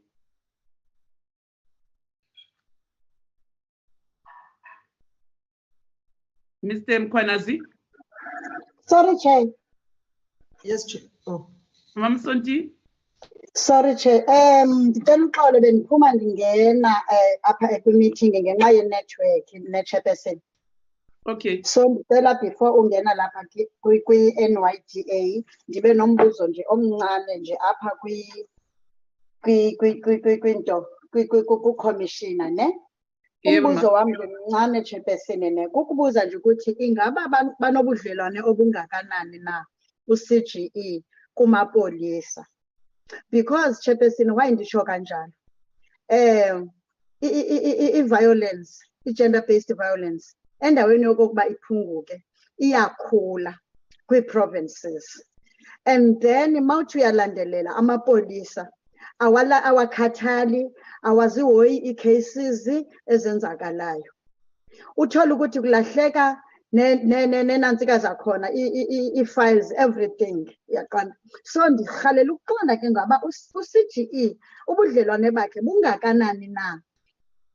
Mr. Mkwanazi. Sorry, Chair. Yes, Chair. Oh. Mam Sonti. Sorry, Chair. Ndicela uxolo bendiphuma ndingena apha kwi-meeting ngenxa ye-network, ne-chairperson. Okay. So ndicela before ungena lapha kwi-NYDA ndibe nombuzo nje omncane nje apha ku-commissioner, ne? Umbuzo wami mncane, chairperson, ne? Kukubuza nje ukuthi ingaba banobudlelwane obungakanani na u-CGE kumapolisa? Because chairperson, why ndisho kanjalo? I-violence, i-gender-based violence, endaweni yokokuba iphunguke iyakhula kwii-provinces. And then mawuthi uyalandelela amapolisa awakhathali, awazihoyi ii-cases ezenzakalayo. Uthola ukuthi kulahleka nenantsika zakhona, ii-files, everything, yaqonda. So ndirhalela ukuqonda ke ngaba u-CGE ubudlelwane bakhe bungakanani na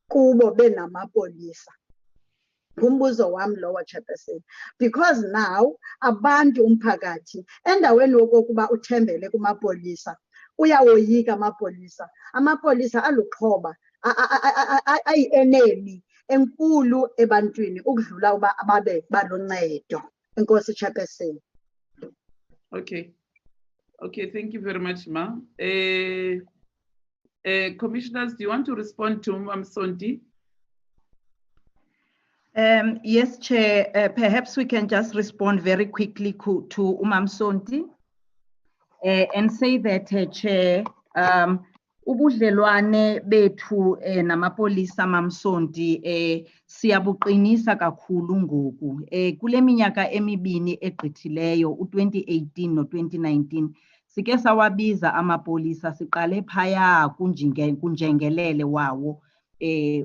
kubo benamapolisa. Ngumbuzo wami lowo, chairperson, because now abantu, umphakathi, endaweni wokokuba uthembele kumapolisa, uyawoyika amapolisa. Amapolisa aluxhoba, ayi-enemy enkulu ebantwini ukudlula uba ababe baluncedo. Enkosi, chairperson. Okay. Okay, thank you very much, Ma. Commissioners, do you want to respond to Mamsonti? Yes, Chair. Perhaps we can just respond very quickly to Mamsonti and say that, Chair, ubudlelwane bethu namapolisa, Mamsonti, siyabuqinisa kakhulu ngoku. Kule minyaka emibini egqithileyo, u-2018 no-2019, sike sawabiza amapolisa, siqale phaya kunjengelele wawo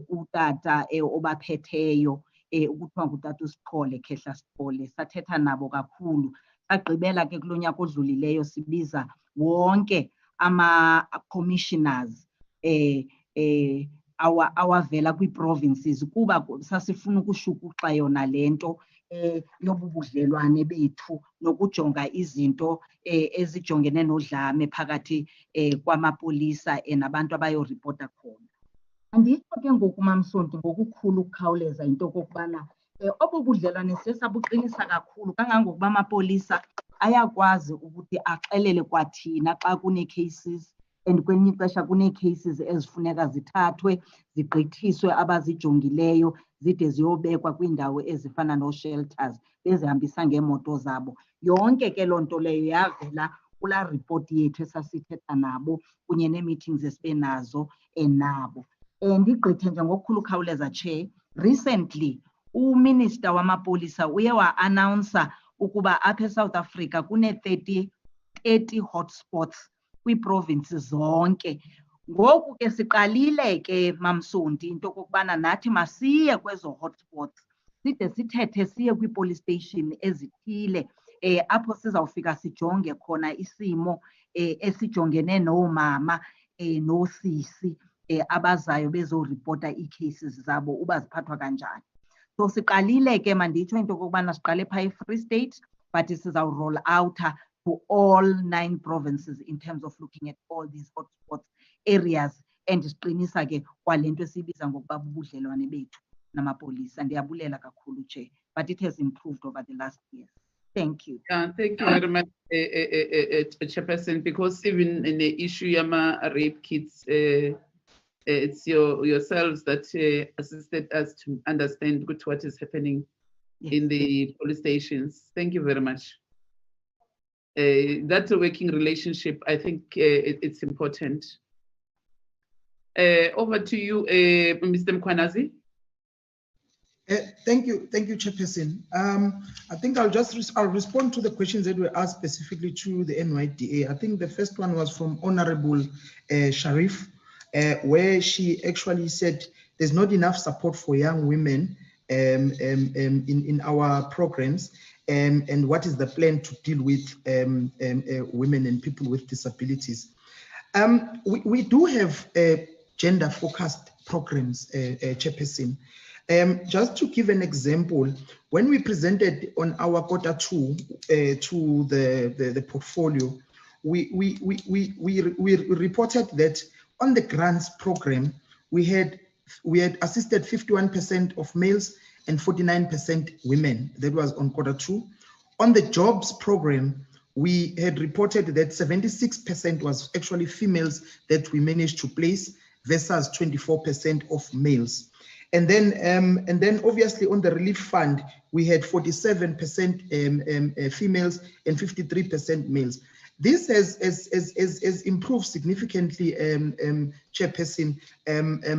utata obaphetheyo, ukuthiwa ngutata uSiqhole, Khehla Siqhole, sathetha nabo kakhulu. Sagqibela ke kulo nyaka odlulileyo sibiza wonke ama-commissioners awavela kwii-provinces kuba sasifuna ukushukuxa yona le nto yobu budlelwane bethu nokujonga izinto ezijongene nodlame phakathi kwamapolisa nabantu abayoripota khona. Anditsho ke ngoku, Mamsonti, ngokukhulu ukukhawuleza into okokubana obu budlelwane siye sabuqinisa kakhulu kangangokuba amapolisa ayakwazi ukuthi axelele kwathina xa kune-cases, and kwelinye ixesha kunee-cases ezifuneka zithathwe zigqithiswe abazijongileyo zide ziyobekwa kwiindawo ezifana no-shelters bezihambisa ngeemoto zabo. Yonke ke loo nto leyo yavela kulaa ripoti yethu esasithetha nabo kunye nee-meetings esibe nazo nabo. Ndigqithe nje ngokukhulu ukhawuleza, Chair, recently uminister wamapolisa uye wa-announcer ukuba apha eSouth Africa kune-30 hotspots kwii-provinces zonke. Ngoku ke siqalile ke, Mamsonti, into okokubana nathi masiye kwezo hotspots side sithethe siye kwii-police station ezithile apho sizawufika sijonge khona isimo esijongene noomama noosisi abazayo bezoripota ii-cases zabo uba ziphathwa kanjani. So siqalile ke, manditsho into okokubana siqale phaa eFree State, but sizawuroll out to all 9 provinces in terms of looking at all these hotspot areas, and siqinisa ke kwale nto esiyibiza ngokuba bubudlelwane bethu namapolisa. Ndiyabulela kakhulu, Chair, but it has improved over the last years. Thank you. Thank you very much, Chairperson, because even in the issue yama rape kits, it's yourselves that assisted us to understand what is happening in the police stations. Thank you very much. That's a working relationship. I think it's important. Over to you, Mr. Mkwanazi. Thank you, Chairperson. I think I'll respond to the questions that were asked specifically to the NYDA. I think the first one was from Honorable Sharif, where she actually said there's not enough support for young women in our programs, and what is the plan to deal with women and people with disabilities. We do have gender-focused programs, Chairperson. Just to give an example, when we presented on our quarter two to the portfolio, we reported that on the grants program, we had assisted 51% of males and 49% women. That was on quarter two. On the jobs program, we had reported that 76% was actually females that we managed to place versus 24% of males. And then obviously on the relief fund, we had 47% females and 53% males. This has improved significantly, Chairperson,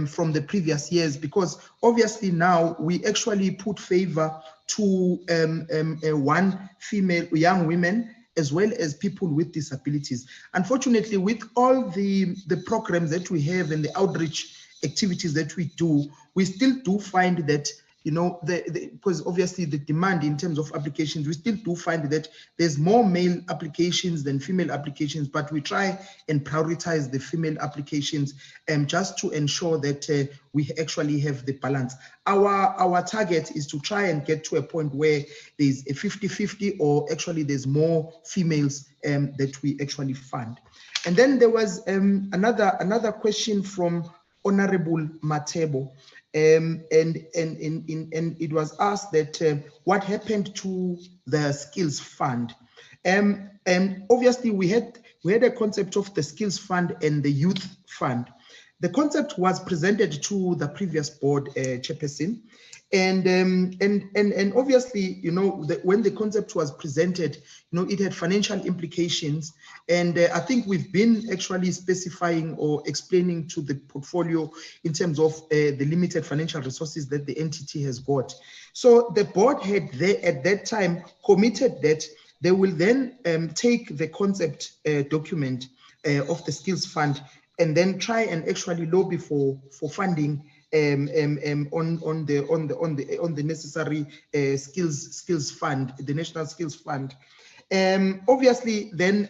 from the previous years, because obviously now we actually put favor to one female, young women, as well as people with disabilities. Unfortunately, with all the programs that we have and the outreach activities that we do, we still do find that, you know, because obviously the demand in terms of applications, we still do find that there's more male applications than female applications, but we try and prioritize the female applications just to ensure that we actually have the balance. Our target is to try and get to a point where there's a 50-50, or actually there's more females that we actually fund. And then there was another question from Honorable Matebo, and it was asked that what happened to the skills fund, and obviously we had a concept of the skills fund and the youth fund. The concept was presented to the previous board, Chairperson, and obviously, you know, when the concept was presented, you know, it had financial implications, and I think we've been actually specifying or explaining to the portfolio in terms of the limited financial resources that the entity has got. So the board had at that time committed that they will then take the concept document of the skills fund and then try and actually lobby for funding on the necessary skills fund, the National Skills Fund. Obviously, then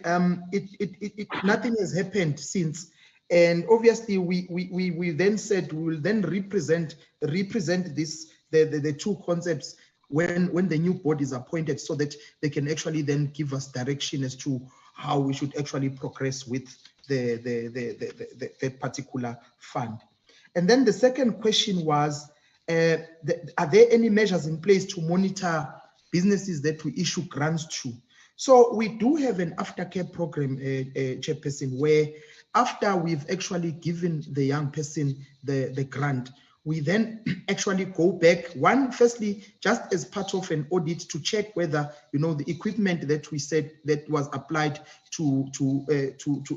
nothing has happened since, and obviously we then said we will then represent this the two concepts when the new board is appointed, so that they can actually then give us direction as to how we should actually progress with the particular fund. And then the second question was, are there any measures in place to monitor businesses that we issue grants to? So we do have an aftercare program, Chairperson, where after we've actually given the young person the grant, we then actually go back, firstly, just as part of an audit to check whether, you know, the equipment that we said that was applied to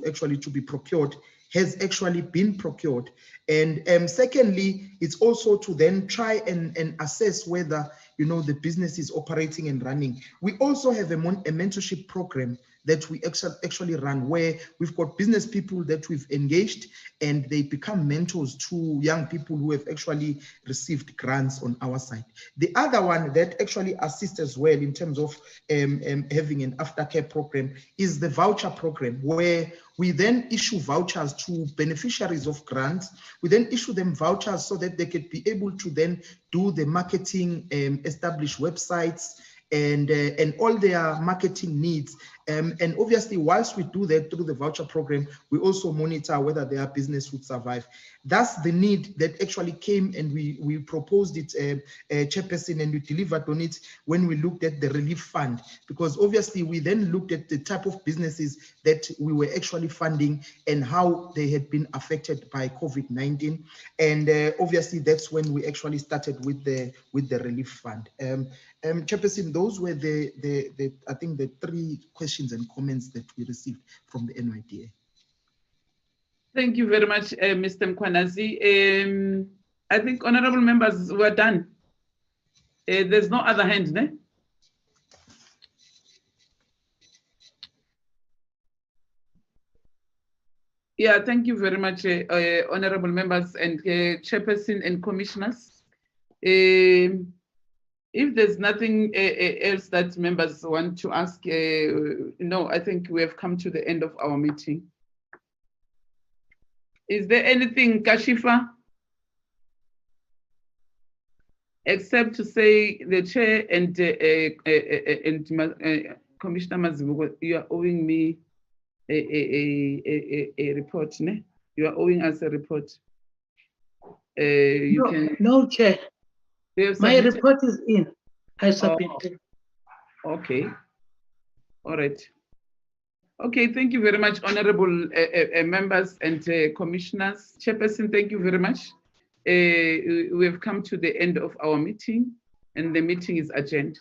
actually to be procured has actually been procured. And secondly, it's also to then try and assess whether, you know, the business is operating and running. We also have a mentorship program that we actually run, where we've got business people that we've engaged, and they become mentors to young people who have actually received grants on our side. The other one that actually assists as well in terms of having an aftercare program is the voucher program, where we then issue vouchers to beneficiaries of grants. We then issue them vouchers so that they could be able to then do the marketing, establish websites, and all their marketing needs. And obviously, whilst we do that through the voucher program, we also monitor whether their business would survive. That's the need that actually came, and we proposed it, Chairperson, and we delivered on it when we looked at the relief fund, because obviously we then looked at the type of businesses that we were actually funding and how they had been affected by COVID-19. And obviously that's when we actually started with the relief fund. Chairperson, those were I think the three questions and comments that we received from the NYDA. Thank you very much, Mr. Mkwanazi. I think honorable members were done. There's no other hand, ne? Yeah, thank you very much, honorable members and chairperson and commissioners. If there's nothing else that members want to ask, no, I think we have come to the end of our meeting. Is there anything, Kashifa? Except to say the chair and Commissioner Mazibuko, you are owing me a report, ne? You are owing us a report. No, Chair. My report is in. I submitted. Okay. All right. Okay, thank you very much, honorable members and commissioners. Chairperson, thank you very much. We have come to the end of our meeting, and the meeting is adjourned.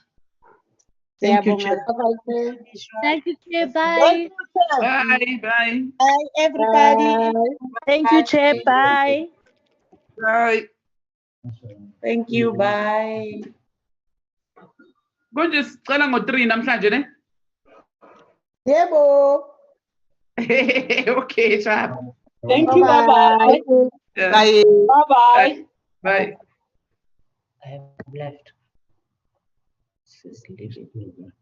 Thank you, Chair. Thank you, Chair. Bye. Bye. Bye. Bye, everybody. Thank you, Chair. Bye. Bye. Thank you. Bye. Konje sicela ngo-3 namhlanje ne? Yebo. Okay, sharp. Thank you. Bye-bye. Yeah. Bye-bye. Bye. I have left. She's leaving.